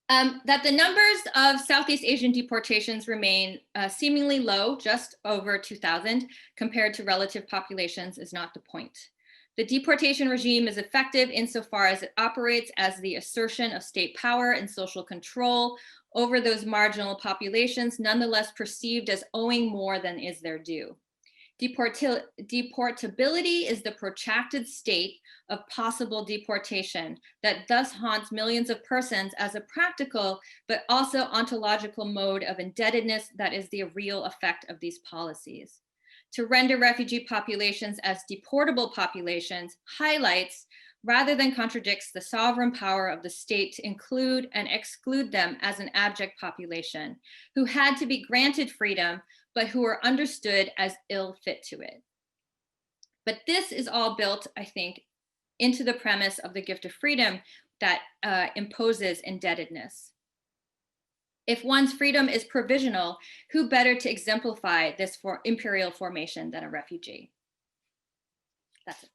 That the numbers of Southeast Asian deportations remain seemingly low, just over 2,000, compared to relative populations is not the point. The deportation regime is effective insofar as it operates as the assertion of state power and social control over those marginal populations, nonetheless perceived as owing more than is their due. Deportability is the protracted state of possible deportation that thus haunts millions of persons as a practical but also ontological mode of indebtedness that is the real effect of these policies. To render refugee populations as deportable populations highlights rather than contradicts the sovereign power of the state to include and exclude them as an abject population who had to be granted freedom but who are understood as ill fit to it. But this is all built, I think, into the premise of the gift of freedom that imposes indebtedness. If one's freedom is provisional, who better to exemplify this for imperial formation than a refugee? That's it.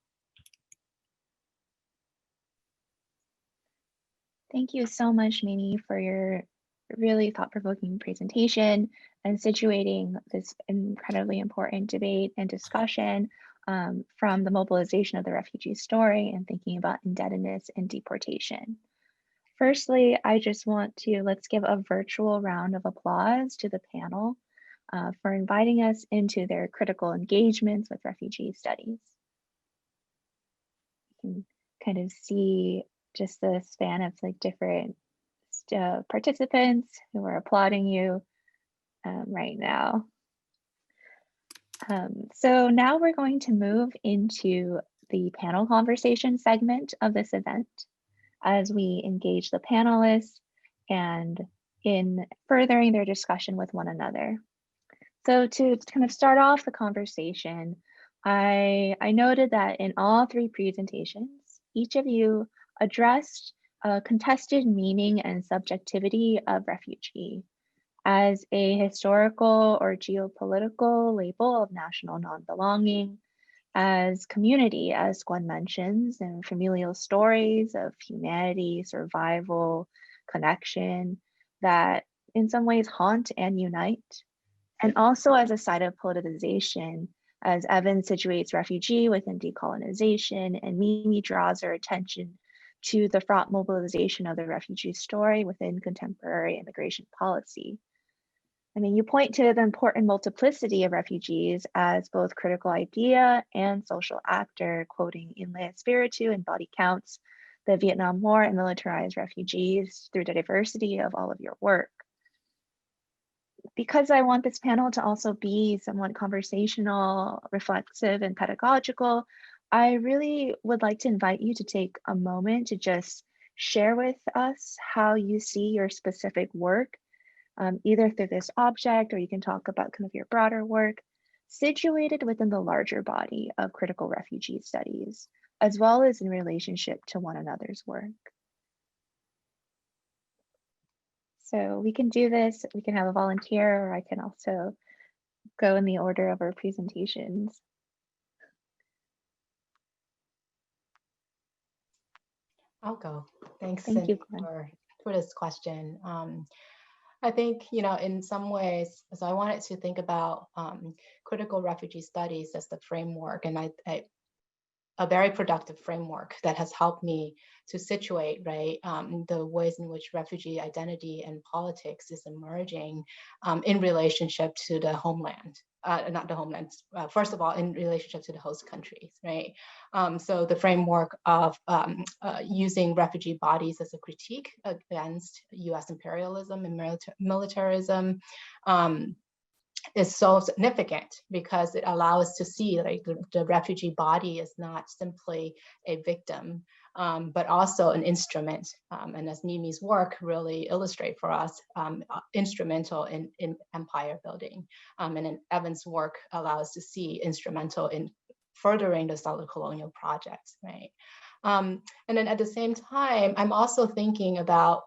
Thank you so much, Mimi, for your really thought-provoking presentation and situating this incredibly important debate and discussion from the mobilization of the refugee story and thinking about indebtedness and deportation. Firstly, I just want to let's give a virtual round of applause to the panel for inviting us into their critical engagements with refugee studies. You can kind of see just the span of like different participants who are applauding you right now. So now we're going to move into the panel conversation segment of this event as we engage the panelists and in furthering their discussion with one another. So to kind of start off the conversation, I noted that in all three presentations, each of you addressed a contested meaning and subjectivity of refugee as a historical or geopolitical label of national non-belonging, as community, as Gwen mentions, and familial stories of humanity, survival, connection that in some ways haunt and unite, and also as a site of politicization, as Evan situates refugee within decolonization, and Mimi draws her attention to the fraught mobilization of the refugee story within contemporary immigration policy. I mean, you point to the important multiplicity of refugees as both critical idea and social actor, quoting in Le Espiritu and Body Counts, the Vietnam War and militarized refugees through the diversity of all of your work. Because I want this panel to also be somewhat conversational, reflexive, and pedagogical, I really would like to invite you to take a moment to just share with us how you see your specific work, either through this object, or you can talk about kind of your broader work, situated within the larger body of critical refugee studies, as well as in relationship to one another's work. So we can do this, we can have a volunteer, or I can also go in the order of our presentations. I'll go. Thanks, Thank Cindy, you, for this question. I think, you know, in some ways, so I wanted to think about critical refugee studies as the framework, and a very productive framework that has helped me to situate, right, the ways in which refugee identity and politics is emerging in relationship to the homeland. Not the homeland, first of all, in relationship to the host countries, right? So the framework of using refugee bodies as a critique against US imperialism and militarism is so significant because it allows us to see like the refugee body is not simply a victim, but also an instrument. And as Mimi's work really illustrate for us, instrumental in empire building. And then Evan's work allows us to see instrumental in furthering the settler colonial projects, right? And then at the same time, I'm also thinking about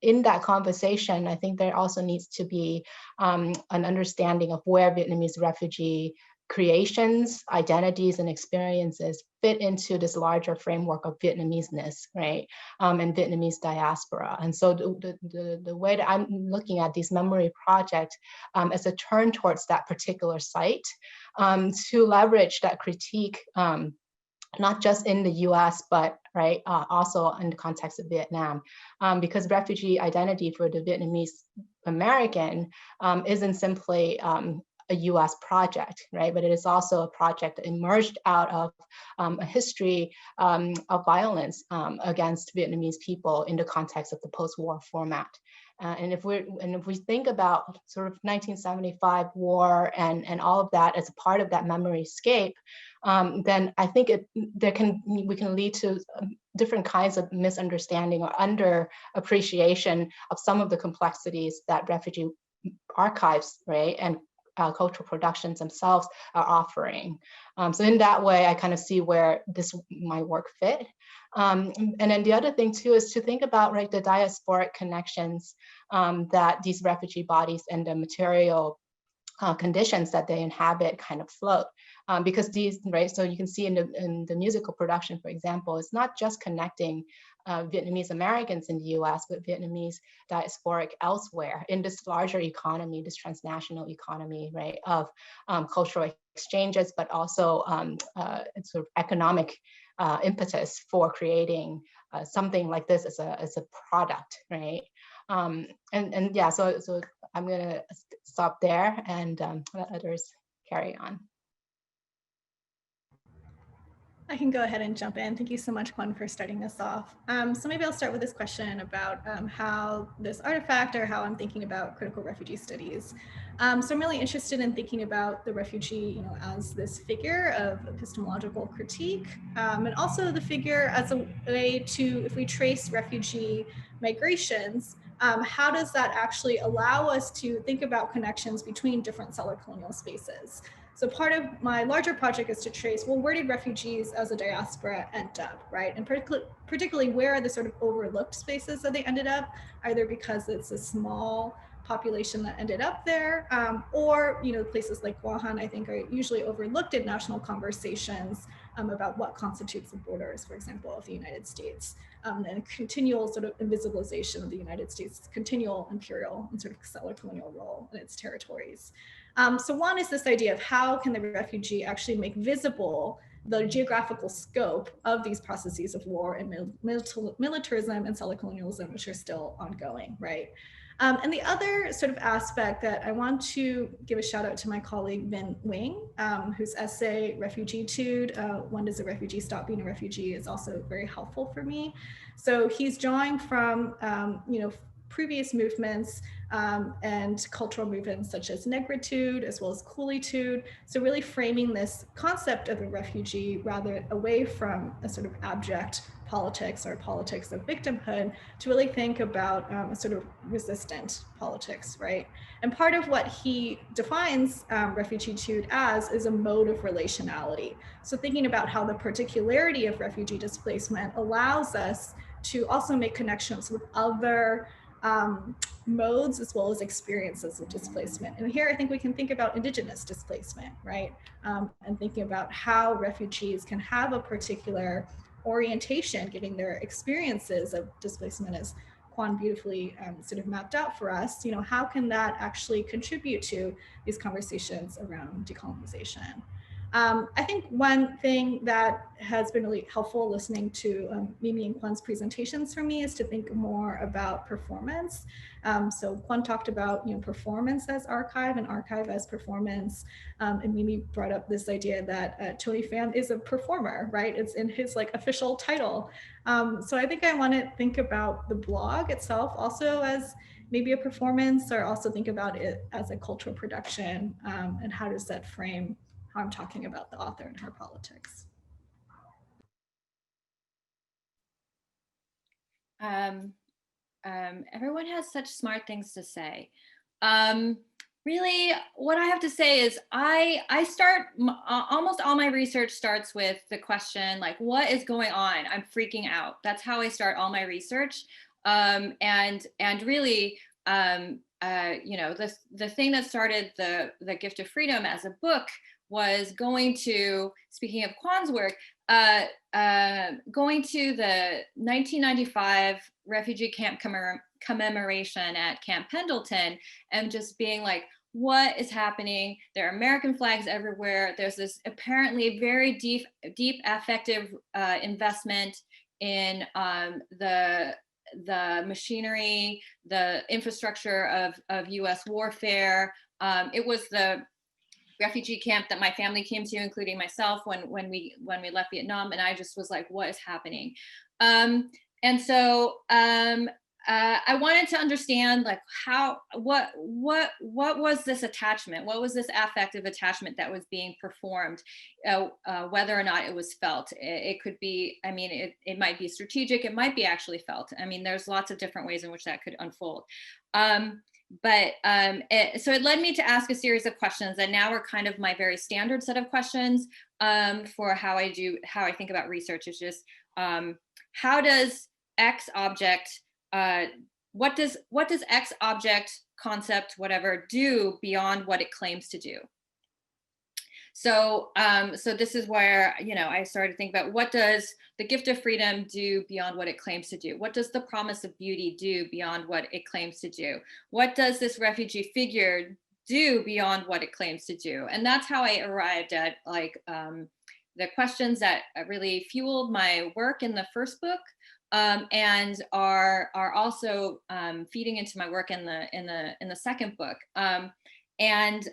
in that conversation, I think there also needs to be an understanding of where Vietnamese refugee creations, identities, and experiences fit into this larger framework of Vietnamese-ness, right? And Vietnamese diaspora. And so the way that I'm looking at these memory projects as a turn towards that particular site, to leverage that critique, not just in the US, but also in the context of Vietnam, because refugee identity for the Vietnamese American isn't simply a US project, right? But it is also a project that emerged out of a history of violence against Vietnamese people in the context of the post-war format. And if we think about sort of 1975 war and all of that as a part of that memory scape, then I think we can lead to different kinds of misunderstanding or under appreciation of some of the complexities that refugee archives, right, and cultural productions themselves are offering. So in that way, I kind of see where this might work fit. And then the other thing too is to think about the diasporic connections that these refugee bodies and the material conditions that they inhabit kind of float. Because these, right, so you can see in the musical production, for example, it's not just connecting Vietnamese Americans in the US, but Vietnamese diasporic elsewhere in this larger economy, this transnational economy, right, of cultural exchanges, but also sort of economic impetus for creating something like this as a product, right? And yeah, so I'm gonna stop there and let others carry on. I can go ahead and jump in. Thank you so much, Quan, for starting us off. So maybe I'll start with this question about how this artifact or how I'm thinking about critical refugee studies. So I'm really interested in thinking about the refugee, as this figure of epistemological critique, and also the figure as a way to, if we trace refugee migrations, how does that actually allow us to think about connections between different settler colonial spaces? So part of my larger project is to trace, well, where did refugees as a diaspora end up, right? And particularly where are the sort of overlooked spaces that they ended up, either because it's a small population that ended up there, or places like Guam, I think, are usually overlooked in national conversations about what constitutes the borders, for example, of the United States, and continual sort of invisibilization of the United States' continual imperial and sort of settler colonial role in its territories. So one is this idea of how can the refugee actually make visible the geographical scope of these processes of war and militarism and settler colonialism, which are still ongoing, right? And the other sort of aspect that I want to give a shout out to my colleague, Vinh Nguyen, whose essay, Refugeetude, When Does a Refugee Stop Being a Refugee, is also very helpful for me. So he's drawing from, previous movements and cultural movements such as negritude as well as coolitude. So really framing this concept of a refugee rather away from a sort of abject politics or politics of victimhood to really think about a sort of resistant politics, right? And part of what he defines refugeetude as is a mode of relationality. So thinking about how the particularity of refugee displacement allows us to also make connections with other modes as well as experiences of displacement. And here I think we can think about indigenous displacement, right? And thinking about how refugees can have a particular orientation, giving their experiences of displacement, as Quan beautifully sort of mapped out for us, how can that actually contribute to these conversations around decolonization? I think one thing that has been really helpful listening to Mimi and Quan's presentations for me is to think more about performance. So Quan talked about performance as archive and archive as performance. And Mimi brought up this idea that Tony Pham is a performer, right? It's in his official title. So I think I want to think about the blog itself also as maybe a performance, or also think about it as a cultural production, and how does that frame how I'm talking about the author and her politics. Everyone has such smart things to say. really, what I have to say is I start, almost all my research starts with the question, like, what is going on? I'm freaking out. That's how I start all my research. And really, you know, the thing that started the Gift of Freedom as a book was going to, speaking of Kwan's work, going to the 1995 refugee camp commemoration at Camp Pendleton, and just being like, what is happening? There are American flags everywhere. There's this apparently very deep affective investment in the machinery, the infrastructure of U.S. warfare. It was the refugee camp that my family came to, including myself, when we left Vietnam, and I just was like, what is happening? And so I wanted to understand, like, what was this attachment? What was this affective attachment that was being performed, whether or not it was felt? It could be, I mean, it might be strategic, it might be actually felt. I mean, there's lots of different ways in which that could unfold. So it led me to ask a series of questions that now are kind of my very standard set of questions for how I think about research. Is just, how does X object, what does X object, concept, whatever, do beyond what it claims to do? So, so this is where, you know, I started to think about, what does the Gift of Freedom do beyond what it claims to do? What does the Promise of Beauty do beyond what it claims to do? What does this refugee figure do beyond what it claims to do? And that's how I arrived at, like, the questions that really fueled my work in the first book, and are also feeding into my work in the second book. And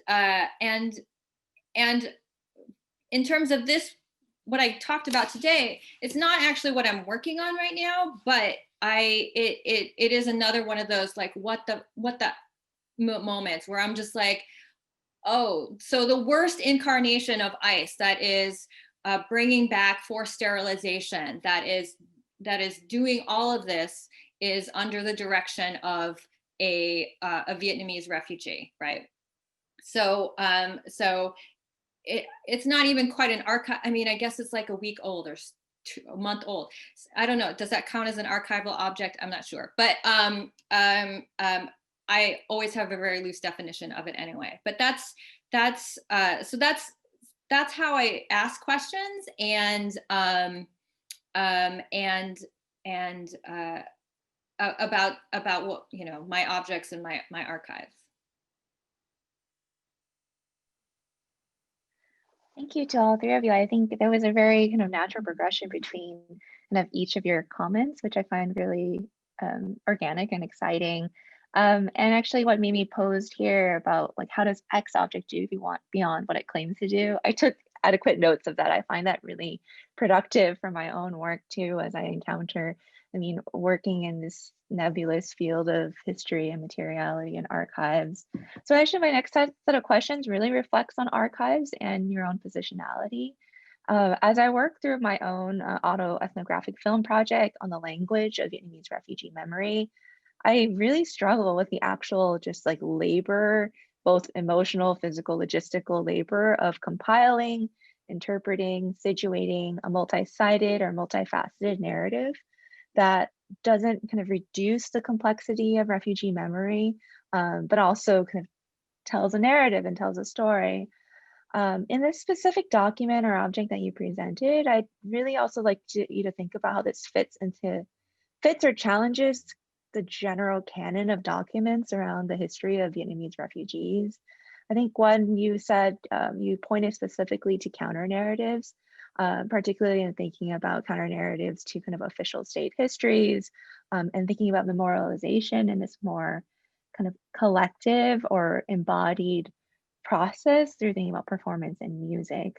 in terms of this, what I talked about today, it's not actually what I'm working on right now, but it is another one of those, like, what the moments where I'm just like, oh, so the worst incarnation of ICE, that is bringing back forced sterilization, that is doing all of this, is under the direction of a Vietnamese refugee, right? So it's not even quite an archive. I mean, I guess it's like a week old or a month old. I don't know. Does that count as an archival object? I'm not sure. But I always have a very loose definition of it anyway. But that's how I ask questions, and about what, you know, my objects and my archives. Thank you to all three of you. I think there was a very kind of natural progression between kind of each of your comments, which I find really organic and exciting. And actually what Mimi posed here about, like, how does X object do beyond what it claims to do? I took adequate notes of that. I find that really productive for my own work too, as I encounter, I mean, working in this nebulous field of history and materiality and archives. So actually my next set of questions really reflects on archives and your own positionality. As I work through my own autoethnographic film project on the language of Vietnamese refugee memory, I really struggle with the actual just like labor, both emotional, physical, logistical labor of compiling, interpreting, situating a multi-sided or multifaceted narrative that doesn't kind of reduce the complexity of refugee memory, but also kind of tells a narrative and tells a story. In this specific document or object that you presented, I'd really also like you to think about how this fits or challenges the general canon of documents around the history of Vietnamese refugees. I think one, you said, you pointed specifically to counter narratives, particularly in thinking about counter narratives to kind of official state histories, and thinking about memorialization in this more kind of collective or embodied process through thinking about performance and music.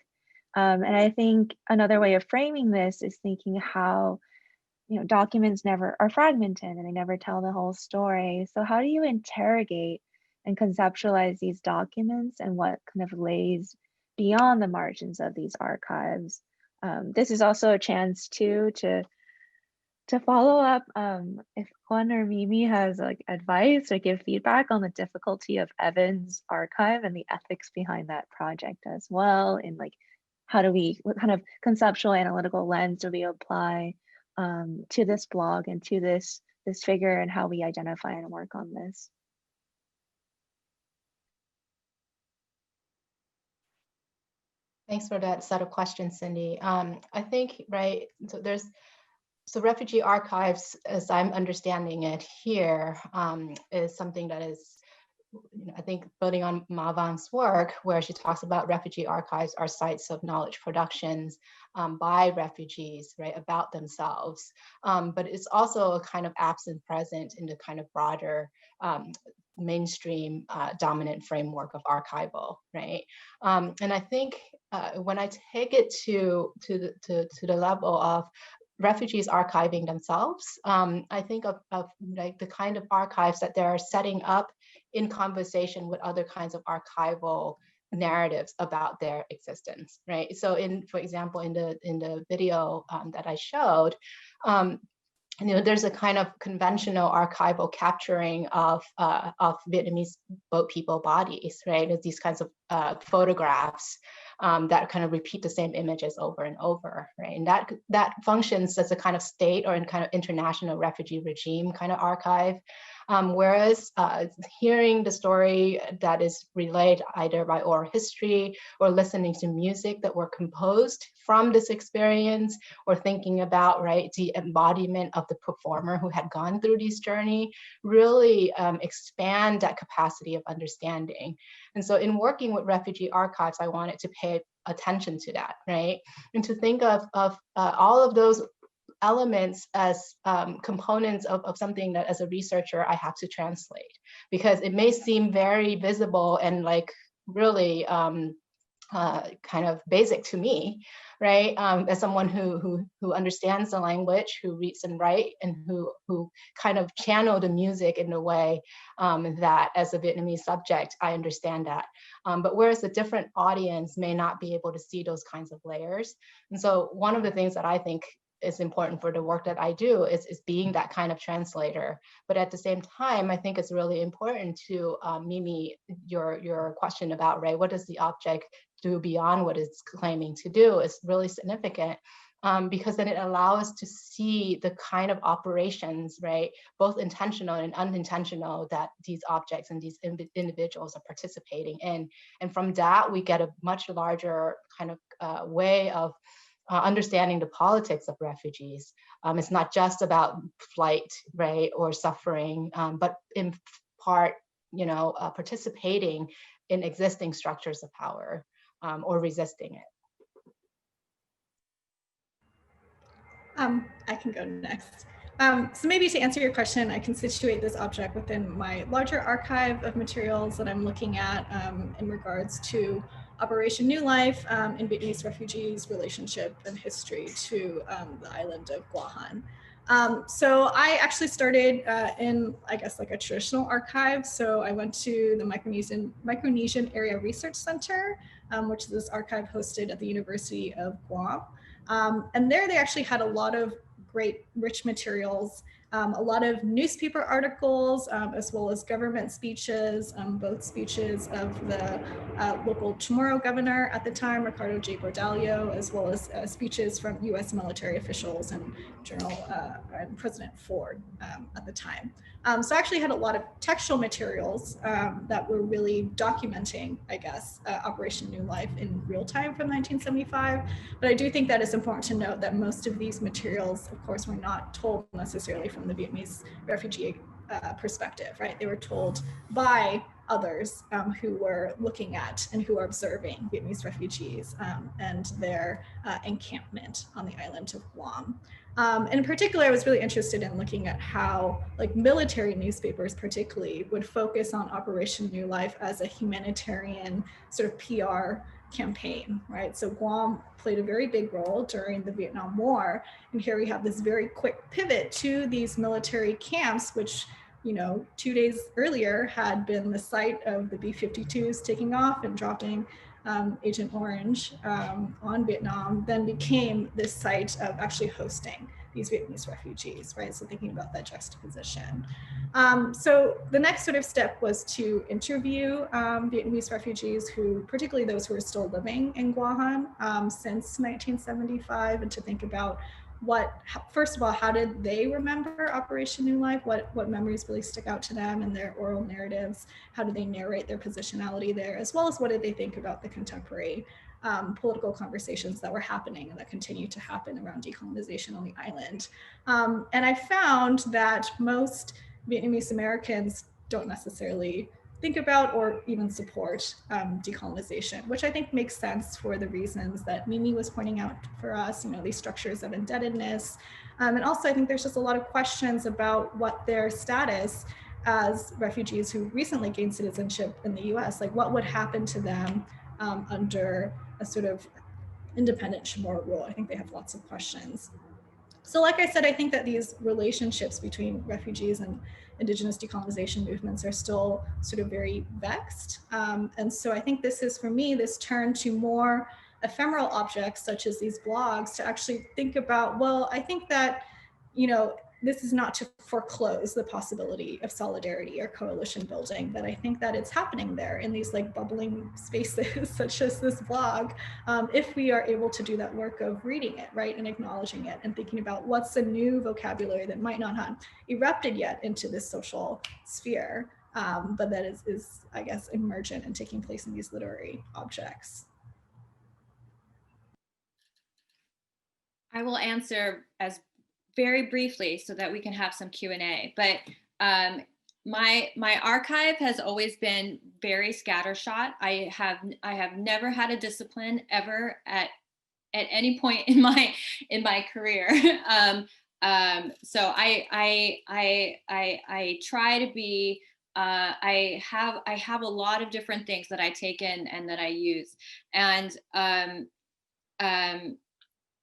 And I think another way of framing this is thinking how, you know, documents never are fragmented and they never tell the whole story. So how do you interrogate and conceptualize these documents and what kind of lays beyond the margins of these archives? This is also a chance too to To follow up, if Juan or Mimi has like advice or give feedback on the difficulty of Evan's archive and the ethics behind that project as well, and like what kind of conceptual analytical lens do we apply to this blog and to this figure, and how we identify and work on this? Thanks for that set of questions, Cindy. I think, right, so refugee archives, as I'm understanding it here, is something that is, I think, building on Ma Van's work, where she talks about refugee archives are sites of knowledge productions by refugees, right, about themselves. But it's also a kind of absent present in the kind of broader mainstream dominant framework of archival, right? And I think when I take it to the level of refugees archiving themselves, I think of like the kind of archives that they're setting up in conversation with other kinds of archival narratives about their existence, right? So for example, in the video that I showed, there's a kind of conventional archival capturing of Vietnamese boat people bodies, right? There's these kinds of photographs that kind of repeat the same images over and over, right? And that functions as a kind of state or in kind of international refugee regime kind of archive. Whereas hearing the story that is relayed either by oral history or listening to music that were composed from this experience, or thinking about, right, the embodiment of the performer who had gone through this journey, really expand that capacity of understanding. And so in working with refugee archives, I wanted to pay attention to that, right? And to think of all of those elements as components of something that as a researcher I have to translate, because it may seem very visible and like really kind of basic to me, right? As someone who understands the language, who reads and write, and who kind of channel the music in a way that as a Vietnamese subject, I understand that. But whereas a different audience may not be able to see those kinds of layers. And so one of the things that I think is important for the work that I do is being that kind of translator. But at the same time, I think it's really important to Mimi, your question about, right, what does the object do beyond what it's claiming to do is really significant, because then it allows us to see the kind of operations, right, both intentional and unintentional, that these objects and these individuals are participating in. And from that, we get a much larger kind of way of understanding the politics of refugees. It's not just about flight, right, or suffering, but in part, participating in existing structures of power or resisting it. I can go next. So maybe to answer your question, I can situate this object within my larger archive of materials that I'm looking at in regards to Operation New Life in Vietnamese refugees' relationship and history to the island of Guam. So I actually started in, I guess, like a traditional archive. So I went to the Micronesian Area Research Center, which is this archive hosted at the University of Guam. And there they actually had a lot of great rich materials, a lot of newspaper articles, as well as government speeches, both speeches of the local Chamorro governor at the time, Ricardo J. Bordallo, as well as speeches from US military officials and and President Ford at the time. So I actually had a lot of textual materials that were really documenting, I guess, Operation New Life in real time from 1975. But I do think that it's important to note that most of these materials, of course, were not told necessarily from the Vietnamese refugee perspective, right? They were told by others who were looking at and who are observing Vietnamese refugees and their encampment on the island of Guam. And in particular, I was really interested in looking at how like military newspapers particularly would focus on Operation New Life as a humanitarian sort of PR campaign, right? So Guam played a very big role during the Vietnam War. And here we have this very quick pivot to these military camps, which 2 days earlier had been the site of the B-52s taking off and dropping Agent Orange on Vietnam, then became this site of actually hosting these Vietnamese refugees, right? So thinking about that juxtaposition. So the next sort of step was to interview Vietnamese refugees who, particularly those who are still living in Guam since 1975, and to think about first of all, how did they remember Operation New Life? What memories really stick out to them in their oral narratives? How do they narrate their positionality there? As well as what did they think about the contemporary political conversations that were happening and that continue to happen around decolonization on the island. And I found that most Vietnamese Americans don't necessarily think about or even support decolonization, which I think makes sense for the reasons that Mimi was pointing out for us, these structures of indebtedness. And also I think there's just a lot of questions about what their status as refugees who recently gained citizenship in the US, like what would happen to them under a sort of independent Chamorro rule. I think they have lots of questions. So like I said, I think that these relationships between refugees and indigenous decolonization movements are still sort of very vexed. And so I think this is, for me, this turn to more ephemeral objects such as these blogs to actually think about, well, I think that, this is not to foreclose the possibility of solidarity or coalition building, but I think that it's happening there in these like bubbling spaces such as this blog, if we are able to do that work of reading it, right, and acknowledging it and thinking about what's a new vocabulary that might not have erupted yet into this social sphere, but that is, I guess, emergent and taking place in these literary objects. I will answer as very briefly so that we can have some Q&A. But my archive has always been very scattershot. I have never had a discipline ever at any point in my career. So I try to be. I have a lot of different things that I take in and that I use, and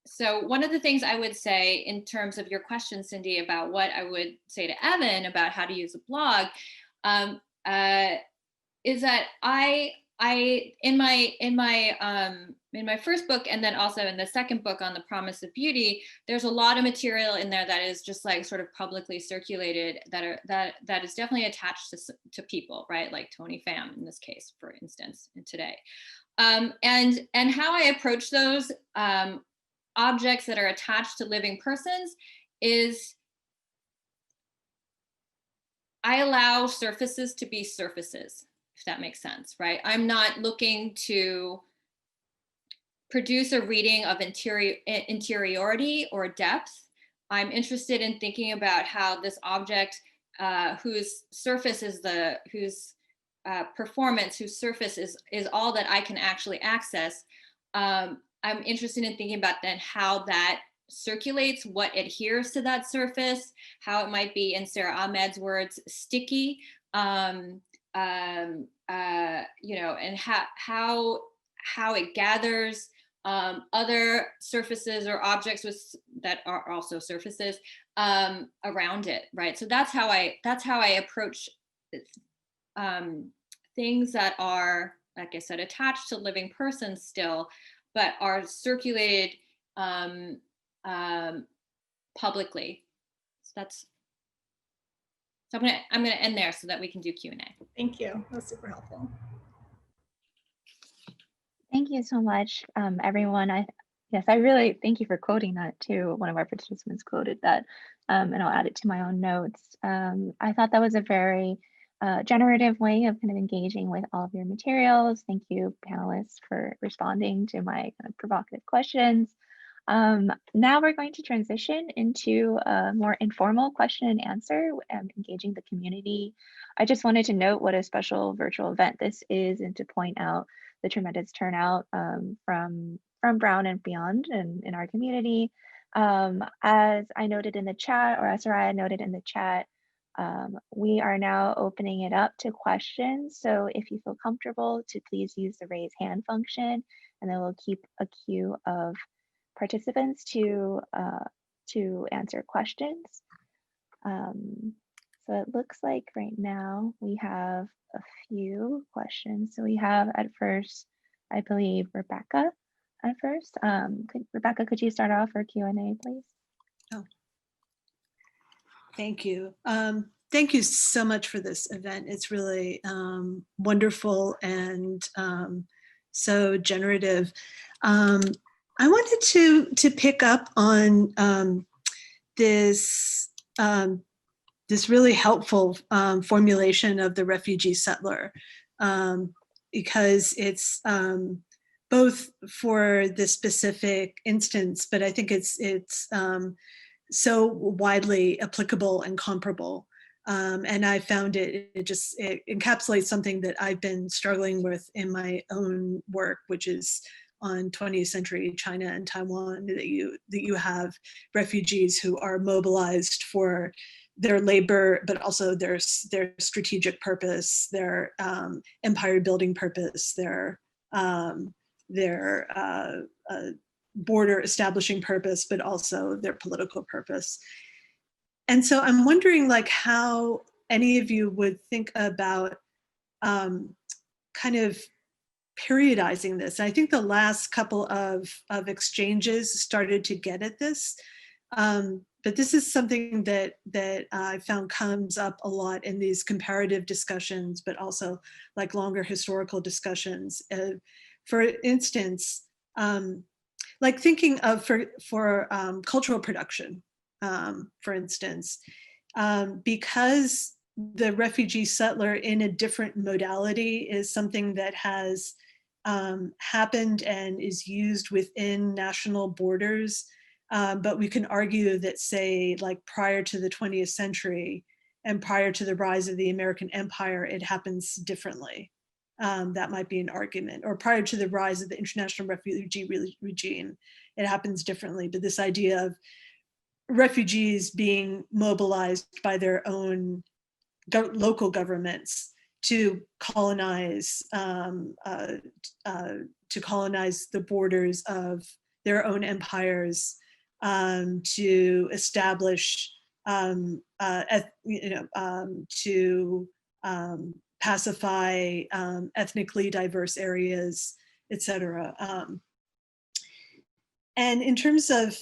so one of the things I would say in terms of your question, Cindy, about what I would say to Evan about how to use a blog, is that I in my first book, and then also in the second book on the promise of beauty, there's a lot of material in there that is just like sort of publicly circulated that is definitely attached to people, right? Like Tony Pham in this case, for instance, today. And how I approach those objects that are attached to living persons is I allow surfaces to be surfaces, if that makes sense, right? I'm not looking to produce a reading of interiority or depth. I'm interested in thinking about how this object, whose surface is whose performance, whose surface is all that I can actually access. I'm interested in thinking about then how that circulates, what adheres to that surface, how it might be, in Sarah Ahmed's words, sticky, and how it gathers other surfaces or objects that are also surfaces around it, right? So that's how I approach things that are, like I said, attached to living persons still, but are circulated publicly. So I'm gonna end there so that we can do Q&A. Thank you. That's super helpful. Thank you so much, everyone. Yes, I really thank you for quoting that too. One of our participants quoted that, and I'll add it to my own notes. I thought that was a very generative way of kind of engaging with all of your materials. Thank you, panelists, for responding to my kind of provocative questions. Now we're going to transition into a more informal question and answer, engaging the community. I just wanted to note what a special virtual event this is and to point out the tremendous turnout from Brown and beyond in our community. As I noted in the chat, or Soraya noted in the chat, we are now opening it up to questions. So if you feel comfortable, to please use the raise hand function, and then we'll keep a queue of participants to answer questions. So it looks like right now we have a few questions. So we have at first, I believe, Rebecca at first. Rebecca, could you start off our Q&A, please? Oh, Thank you. Thank you so much for this event. It's really wonderful and so generative. I wanted to pick up on this this really helpful formulation of the refugee settler, because it's both for the specific instance, but I think it's so widely applicable and comparable. And I found it encapsulates something that I've been struggling with in my own work, which is on 20th century China and Taiwan, that you have refugees who are mobilized for their labor, but also their strategic purpose, their empire building purpose, their border establishing purpose, but also their political purpose. And so I'm wondering, like, how any of you would think about kind of periodizing this. I think the last couple of exchanges started to get at this, but this is something that I found comes up a lot in these comparative discussions, but also like longer historical discussions. For instance, like thinking of for cultural production, for instance, because the refugee settler in a different modality is something that has happened and is used within national borders. But we can argue that, say, like prior to the 20th century and prior to the rise of the American empire, it happens differently. That might be an argument. Or prior to the rise of the international refugee regime, it happens differently. But this idea of refugees being mobilized by their own local governments to colonize the borders of their own empires, to establish, to pacify ethnically diverse areas, etc. And in terms of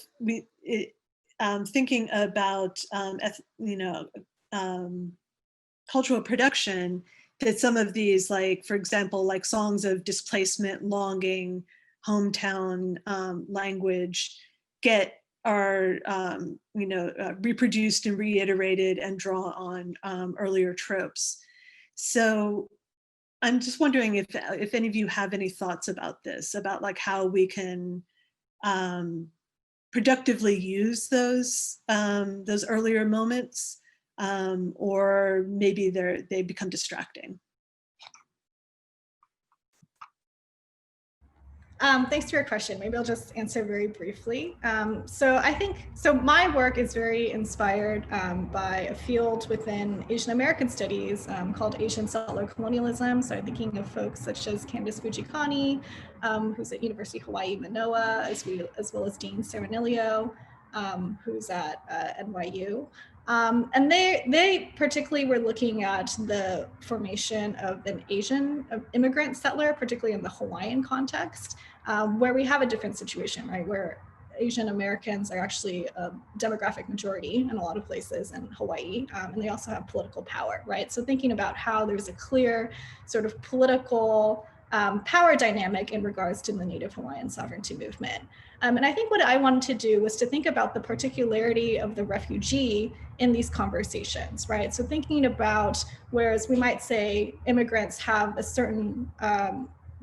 thinking about cultural production, that some of these, like, for example, like songs of displacement, longing, hometown language are reproduced and reiterated and draw on earlier tropes. So I'm just wondering if any of you have any thoughts about this, about like how we can productively use those earlier moments, or maybe they become distracting. Thanks for your question. Maybe I'll just answer very briefly. So my work is very inspired by a field within Asian American studies called Asian settler colonialism. So I'm thinking of folks such as Candace Fujikani, who's at University of Hawaii, Manoa, as well as Dean Serenilio, who's at NYU. And they particularly were looking at the formation of an Asian immigrant settler, particularly in the Hawaiian context, where we have a different situation, right? Where Asian Americans are actually a demographic majority in a lot of places in Hawaii, and they also have political power, right? So thinking about how there's a clear sort of political power dynamic in regards to the Native Hawaiian sovereignty movement. And I think what I wanted to do was to think about the particularity of the refugee in these conversations, right? So thinking about, whereas we might say immigrants have a certain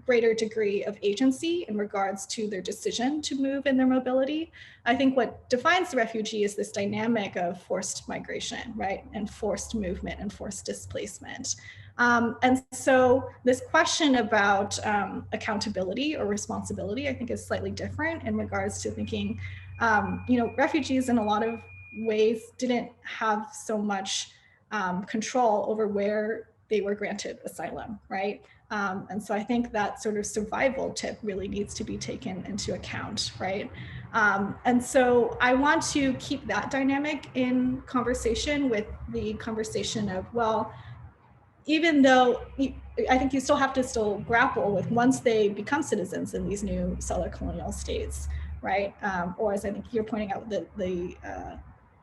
greater degree of agency in regards to their decision to move in their mobility, I think what defines the refugee is this dynamic of forced migration, right? And forced movement and forced displacement. And so this question about accountability or responsibility, I think, is slightly different in regards to thinking, refugees in a lot of ways didn't have so much control over where they were granted asylum, right? And so I think that sort of survival tip really needs to be taken into account, right? And so I want to keep that dynamic in conversation with the conversation of, well, even though I think you still have to grapple with, once they become citizens in these new settler colonial states, right? Or as I think you're pointing out, the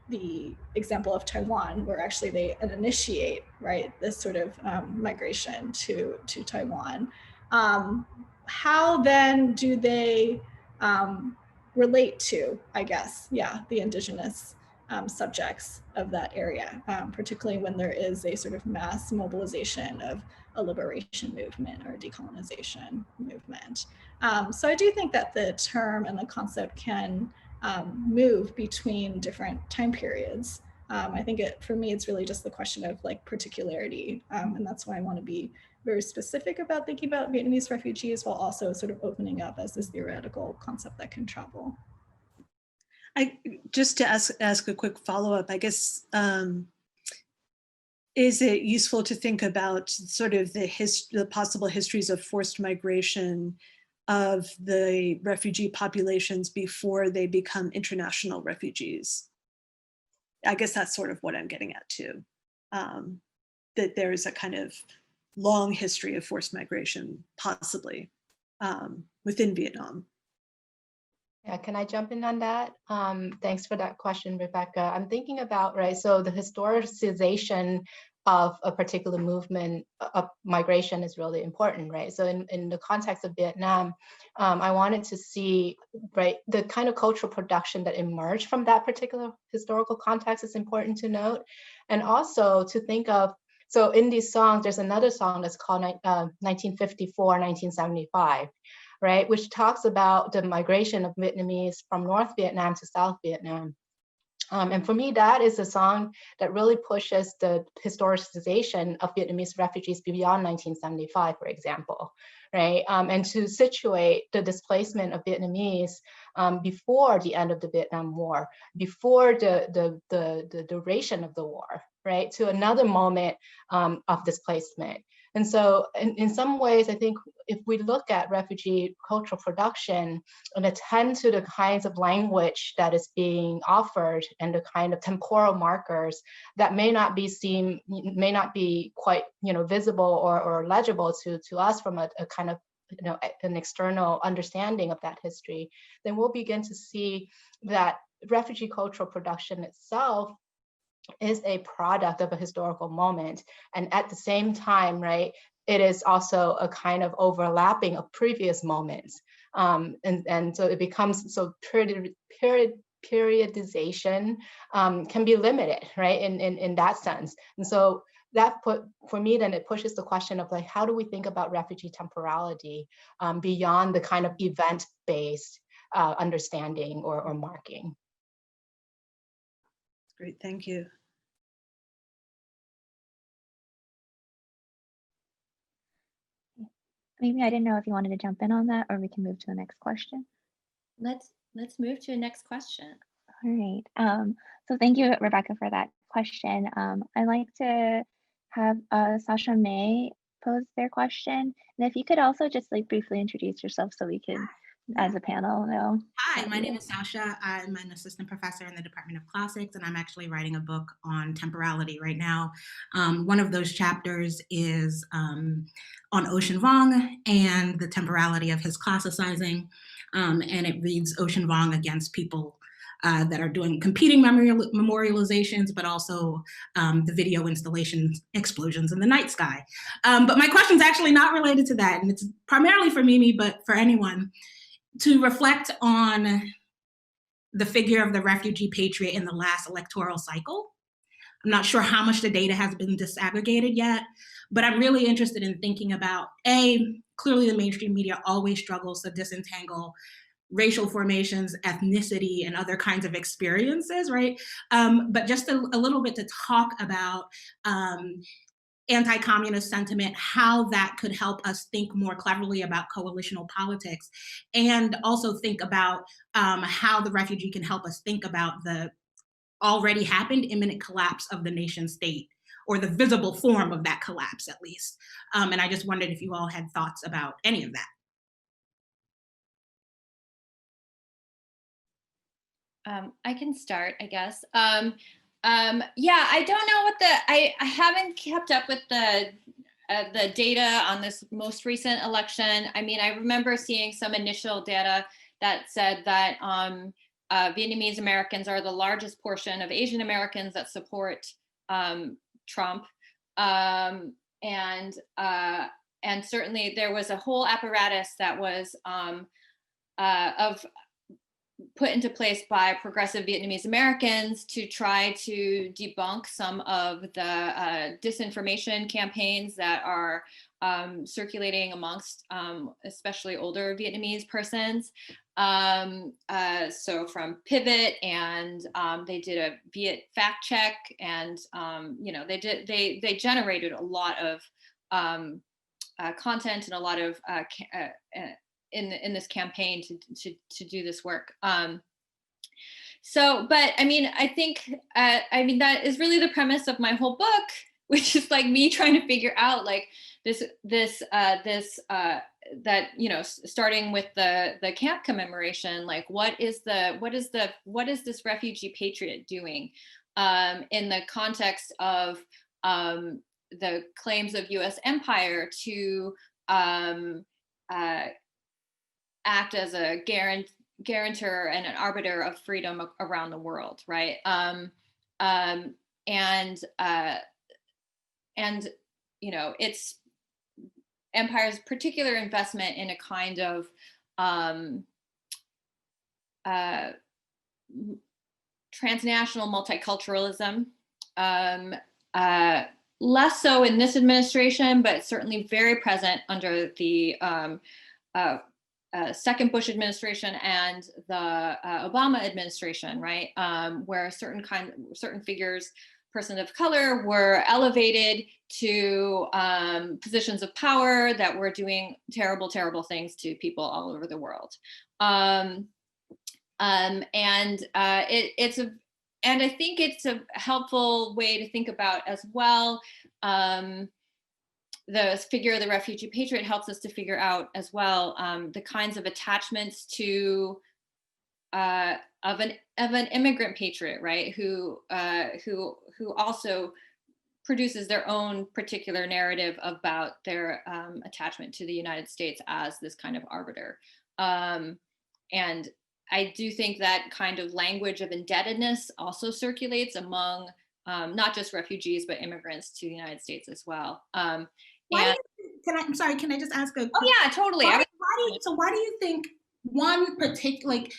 the example of Taiwan, where actually they initiate, right, this sort of migration to Taiwan. How then do they relate to, I guess, the indigenous subjects of that area, particularly when there is a sort of mass mobilization of a liberation movement or a decolonization movement. So I do think that the term and the concept can move between different time periods. I think for me, it's really just the question of like particularity. And that's why I want to be very specific about thinking about Vietnamese refugees while also sort of opening up as this theoretical concept that can travel. Just to ask a quick follow-up, I guess, is it useful to think about sort of the possible histories of forced migration of the refugee populations before they become international refugees? I guess that's sort of what I'm getting at too, that there is a kind of long history of forced migration, possibly, within Vietnam. Yeah, can I jump in on that? Thanks for that question, Rebecca. I'm thinking about, right, so the historicization of a particular movement of migration is really important, right? So in the context of Vietnam, I wanted to see, right, the kind of cultural production that emerged from that particular historical context is important to note. And also to think of, so in these songs, there's another song that's called 1954, 1975. Right, which talks about the migration of Vietnamese from North Vietnam to South Vietnam. And for me, that is a song that really pushes the historicization of Vietnamese refugees beyond 1975, for example, right? And to situate the displacement of Vietnamese before the end of the Vietnam War, before the duration of the war, right? To another moment of displacement. And so in some ways, I think if we look at refugee cultural production and attend to the kinds of language that is being offered and the kind of temporal markers that may not be seen, may not be quite, visible or legible to us from a kind of, an external understanding of that history, then we'll begin to see that refugee cultural production itself is a product of a historical moment. And at the same time, right, it is also a kind of overlapping of previous moments. And so it becomes, so periodization can be limited, right, in that sense. And so that for me, then it pushes the question of like, how do we think about refugee temporality beyond the kind of event-based understanding or marking? Great, thank you. Maybe I didn't know if you wanted to jump in on that, or we can move to the next question. Let's move to the next question. All right. So thank you, Rebecca, for that question. I'd like to have Sasha May pose their question. And if you could also just like briefly introduce yourself so we can, as a panel, know. Hi, my name is Sasha. I'm an assistant professor in the Department of Classics, and I'm actually writing a book on temporality right now. One of those chapters is on Ocean Vuong and the temporality of his classicizing, and it reads Ocean Vuong against people that are doing competing memorializations, but also the video installation Explosions in the Night Sky. But my question's actually not related to that, and it's primarily for Mimi, but for anyone, to reflect on the figure of the refugee patriot in the last electoral cycle. I'm not sure how much the data has been disaggregated yet, but I'm really interested in thinking about, clearly the mainstream media always struggles to disentangle racial formations, ethnicity, and other kinds of experiences, right? But just a little bit to talk about anti-communist sentiment, how that could help us think more cleverly about coalitional politics, and also think about how the refugee can help us think about the already happened imminent collapse of the nation state, or the visible form of that collapse at least. And I just wondered if you all had thoughts about any of that. I can start, I guess. Yeah, I don't know what I haven't kept up with the data on this most recent election. I mean, I remember seeing some initial data that said that Vietnamese Americans are the largest portion of Asian Americans that support Trump. And certainly there was a whole apparatus that was put into place by progressive Vietnamese Americans to try to debunk some of the disinformation campaigns that are circulating amongst especially older Vietnamese persons. So from Pivot, and they did a Viet fact check, and they generated a lot of content and a lot of in this campaign to do this work. But I mean, I think that is really the premise of my whole book, which is like me trying to figure out like that, you know, starting with the camp commemoration, like what is this refugee patriot doing in the context of the claims of U.S. empire to act as a guarantor and an arbiter of freedom around the world, right? And you know, it's empire's particular investment in a kind of transnational multiculturalism, less so in this administration, but certainly very present under the second Bush administration and the Obama administration, right? Where certain figures, persons of color, were elevated to positions of power that were doing terrible, terrible things to people all over the world. And I think it's a helpful way to think about as well. The figure of the refugee patriot helps us to figure out as well the kinds of attachments to of an immigrant patriot, right? Who also produces their own particular narrative about their attachment to the United States as this kind of arbiter. And I do think that kind of language of indebtedness also circulates among not just refugees, but immigrants to the United States as well. I'm sorry, can I just ask a quick, oh yeah, totally. Why do you think one particular, like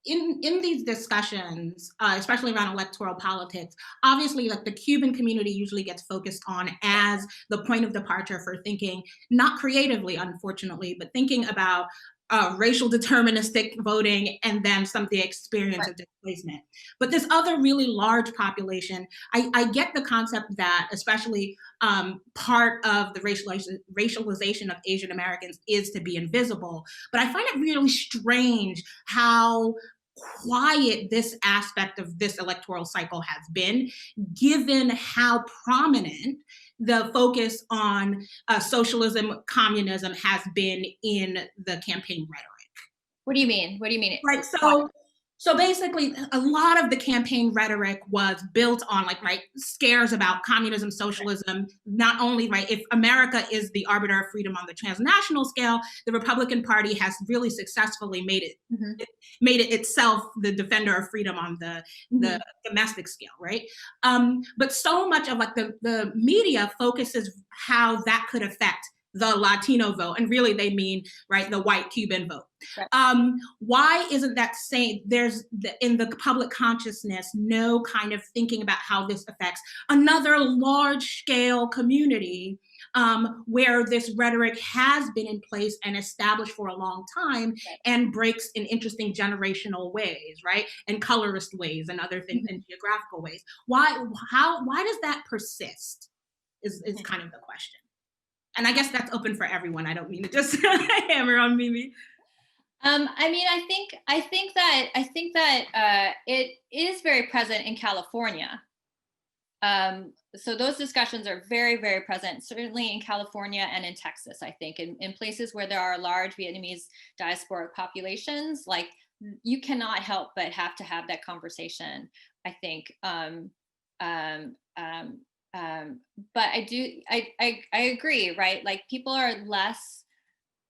in these discussions, especially around electoral politics, obviously like the Cuban community usually gets focused on as the point of departure for thinking, not creatively, unfortunately, but thinking about racial deterministic voting and then some of the experience of displacement. But this other really large population, I get the concept that especially part of the racialization of Asian Americans is to be invisible. But I find it really strange how quiet this aspect of this electoral cycle has been, given how prominent the focus on socialism, communism has been in the campaign rhetoric. What do you mean? What do you mean? Right. So basically, a lot of the campaign rhetoric was built on scares about communism, socialism, not only, if America is the arbiter of freedom on the transnational scale, the Republican Party has really successfully made it itself the defender of freedom on the domestic scale, right? But so much of the media focuses how that could affect the Latino vote, and really they mean the white Cuban vote. Right. Why isn't that saying in the public consciousness no kind of thinking about how this affects another large scale community where this rhetoric has been in place and established for a long time, and breaks in interesting generational ways, right? And colorist ways and other things, in geographical ways. Why does that persist is kind of the question. And I guess that's open for everyone. I don't mean to just hammer on Mimi. I mean, I think that it is very present in California. So those discussions are very, very present, certainly in California and in Texas, I think, in places where there are large Vietnamese diasporic populations, like you cannot help but have to have that conversation, I think. But I agree, right? Like people are less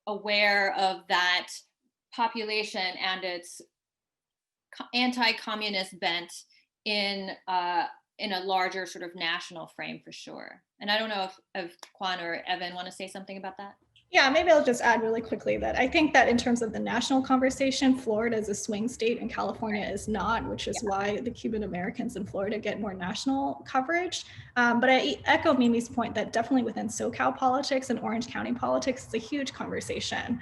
aware of that population and its anti-communist bent in a larger sort of national frame for sure. And I don't know if Kwan or Evan want to say something about that. Yeah, maybe I'll just add really quickly that I think that in terms of the national conversation, Florida is a swing state and California is not, which is why the Cuban Americans in Florida get more national coverage. But I echo Mimi's point that definitely within SoCal politics and Orange County politics, it's a huge conversation,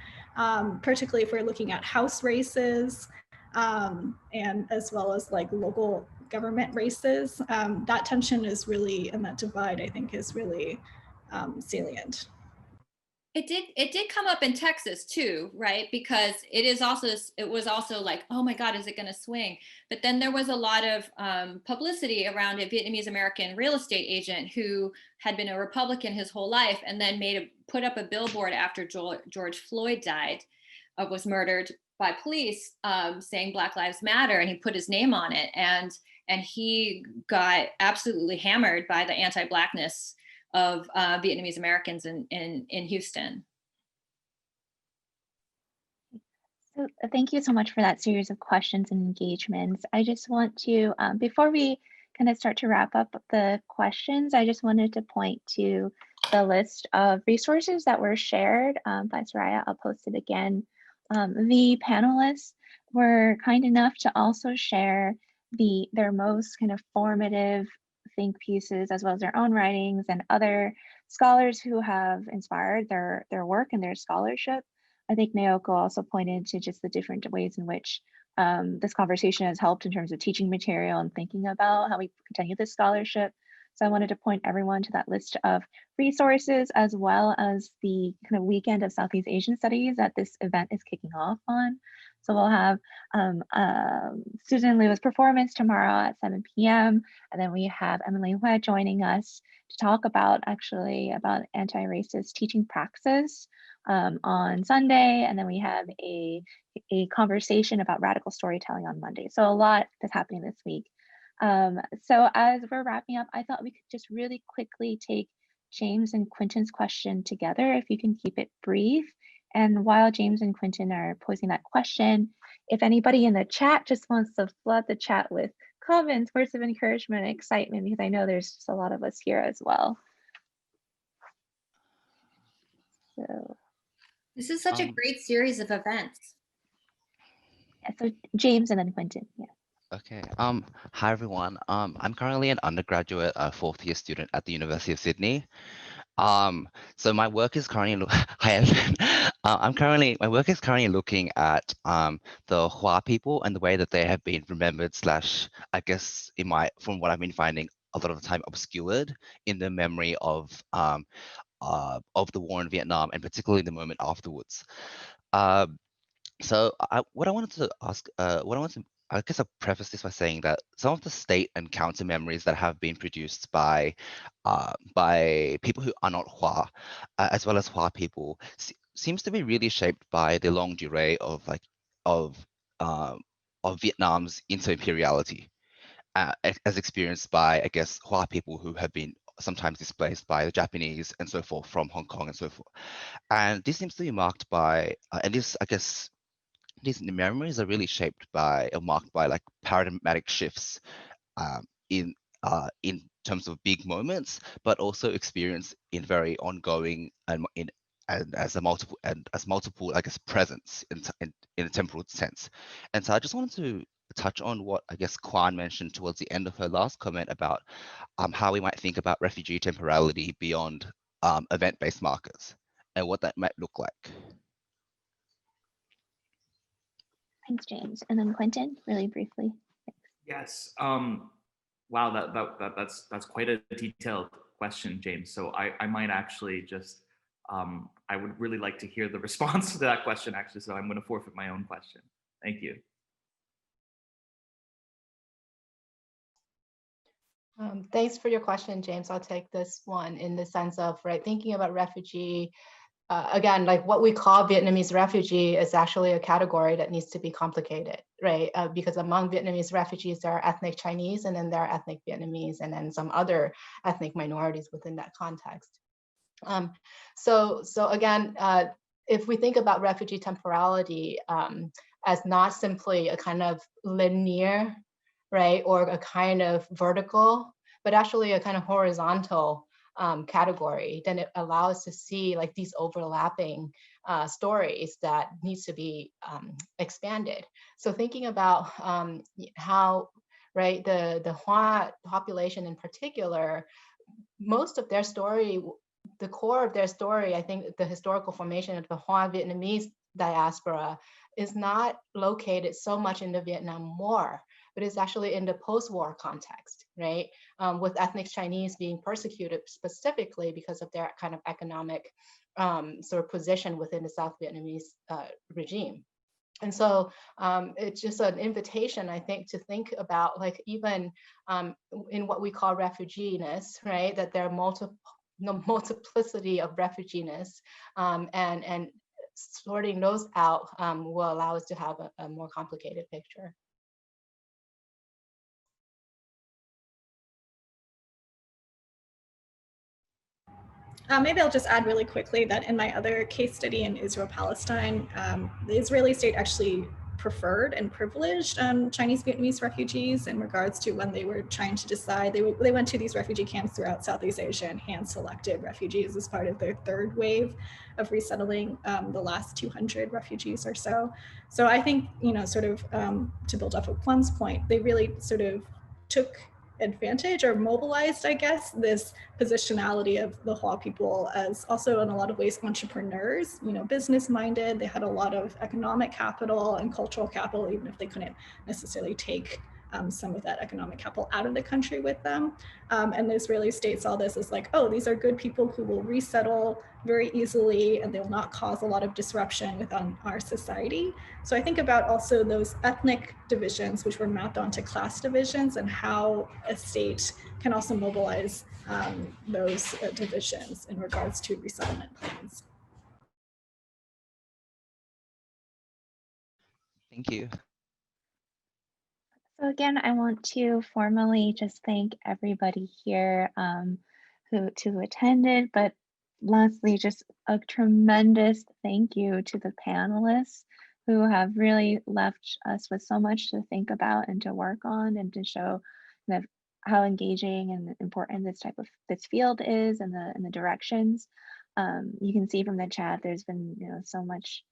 particularly if we're looking at House races and as well as like local government races. That tension is really, and that divide, I think, is really salient. It did come up in Texas too, right? Because it was also like, oh my God, is it going to swing? But then there was a lot of publicity around a Vietnamese American real estate agent who had been a Republican his whole life, and then put up a billboard after George Floyd was murdered by police, saying Black Lives Matter, and he put his name on it, and he got absolutely hammered by the anti-Blackness of Vietnamese Americans in Houston. So thank you so much for that series of questions and engagements. I just want to, before we kind of start to wrap up the questions, I just wanted to point to the list of resources that were shared by Soraya. I'll post it again. The panelists were kind enough to also share their most kind of formative think pieces, as well as their own writings and other scholars who have inspired their work and their scholarship. I think Naoko also pointed to just the different ways in which this conversation has helped in terms of teaching material and thinking about how we continue this scholarship. So I wanted to point everyone to that list of resources, as well as the kind of weekend of Southeast Asian Studies that this event is kicking off on. So we'll have Susan Liu's performance tomorrow at 7 p.m. And then we have Emily Hue joining us to talk about anti-racist teaching praxis on Sunday. And then we have a conversation about radical storytelling on Monday. So a lot that's happening this week. So as we're wrapping up, I thought we could just really quickly take James and Quentin's question together, if you can keep it brief. And while James and Quentin are posing that question, if anybody in the chat just wants to flood the chat with comments, words of encouragement and excitement, because I know there's just a lot of us here as well. So this is such a great series of events. Yeah, so James and then Quentin, yeah. Okay. Hi everyone. I'm currently an undergraduate fourth-year student at the University of Sydney. So my work is currently my work is currently looking at the Hua people and the way that they have been remembered / I guess from what I've been finding a lot of the time obscured in the memory of the war in Vietnam, and particularly the moment afterwards. So what I wanted to ask, I guess I'll preface this by saying that some of the state and counter memories that have been produced by people who are not Hua, as well as Hua people, seems to be really shaped by the longue durée of Vietnam's inter-imperiality, as experienced by, I guess, Hua people who have been sometimes displaced by the Japanese and so forth from Hong Kong and so forth. And this seems to be marked by, and this, I guess, these memories are really shaped by or marked by like paradigmatic shifts in terms of big moments, but also experienced in very ongoing and as multiple, I guess, presence in a temporal sense. And so I just wanted to touch on what I guess Kwan mentioned towards the end of her last comment about how we might think about refugee temporality beyond event-based markers and what that might look like. Thanks, James. And then Quentin, really briefly. Thanks. Yes. Wow, that's quite a detailed question, James. So I might actually just, I would really like to hear the response to that question, actually. So I'm going to forfeit my own question. Thank you. Thanks for your question, James. I'll take this one in the sense of, thinking about refugee. Again, like what we call Vietnamese refugee is actually a category that needs to be complicated, right? Because among Vietnamese refugees, there are ethnic Chinese, and then there are ethnic Vietnamese, and then some other ethnic minorities within that context. So again, if we think about refugee temporality as not simply a kind of linear, right, or a kind of vertical, but actually a kind of horizontal category, then it allows us to see like these overlapping stories that needs to be expanded. So thinking about how, right, the Hua population in particular, most of their story, the core of their story, I think the historical formation of the Hua Vietnamese diaspora is not located so much in the Vietnam War, but it's actually in the post-war context, right? With ethnic Chinese being persecuted specifically because of their kind of economic sort of position within the South Vietnamese regime. And so it's just an invitation, I think, to think about like even in what we call refugeeness, right? That there are multiplicity of refugeeness, and sorting those out will allow us to have a more complicated picture. Maybe I'll just add really quickly that in my other case study in Israel-Palestine, the Israeli state actually preferred and privileged Chinese Vietnamese refugees in regards to when they were trying to decide. They went to these refugee camps throughout Southeast Asia and hand-selected refugees as part of their third wave of resettling the last 200 refugees or so. So I think, you know, sort of to build off of Kwon's point, they really sort of took advantage or mobilized, I guess, this positionality of the Hua people as also in a lot of ways entrepreneurs, you know, business minded. They had a lot of economic capital and cultural capital, even if they couldn't necessarily take some of that economic capital out of the country with them. And the Israeli state saw this as like, oh, these are good people who will resettle very easily and they will not cause a lot of disruption within our society. So I think about also those ethnic divisions, which were mapped onto class divisions, and how a state can also mobilize those divisions in regards to resettlement plans. Thank you. So again, I want to formally just thank everybody here who attended, but lastly, just a tremendous thank you to the panelists who have really left us with so much to think about and to work on, and to show kind of how engaging and important this field is, and the directions. You can see from the chat, there's been, you know, so much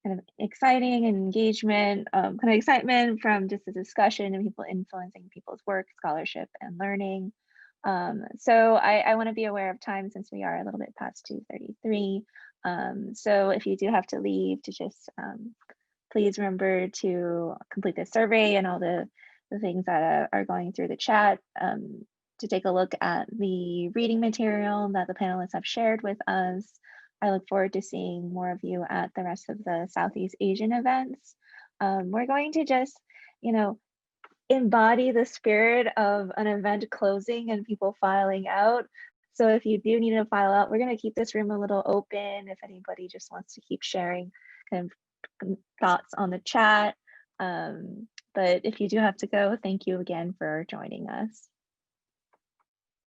kind of exciting and engagement, kind of excitement from just the discussion and people influencing people's work, scholarship, and learning. So I want to be aware of time since we are a little bit past 2:33. So if you do have to leave, to just please remember to complete the survey and all the things that are going through the chat, to take a look at the reading material that the panelists have shared with us. I look forward to seeing more of you at the rest of the Southeast Asian events. We're going to just, you know, embody the spirit of an event closing and people filing out. So if you do need to file out, we're going to keep this room a little open if anybody just wants to keep sharing kind of thoughts on the chat. But if you do have to go, thank you again for joining us.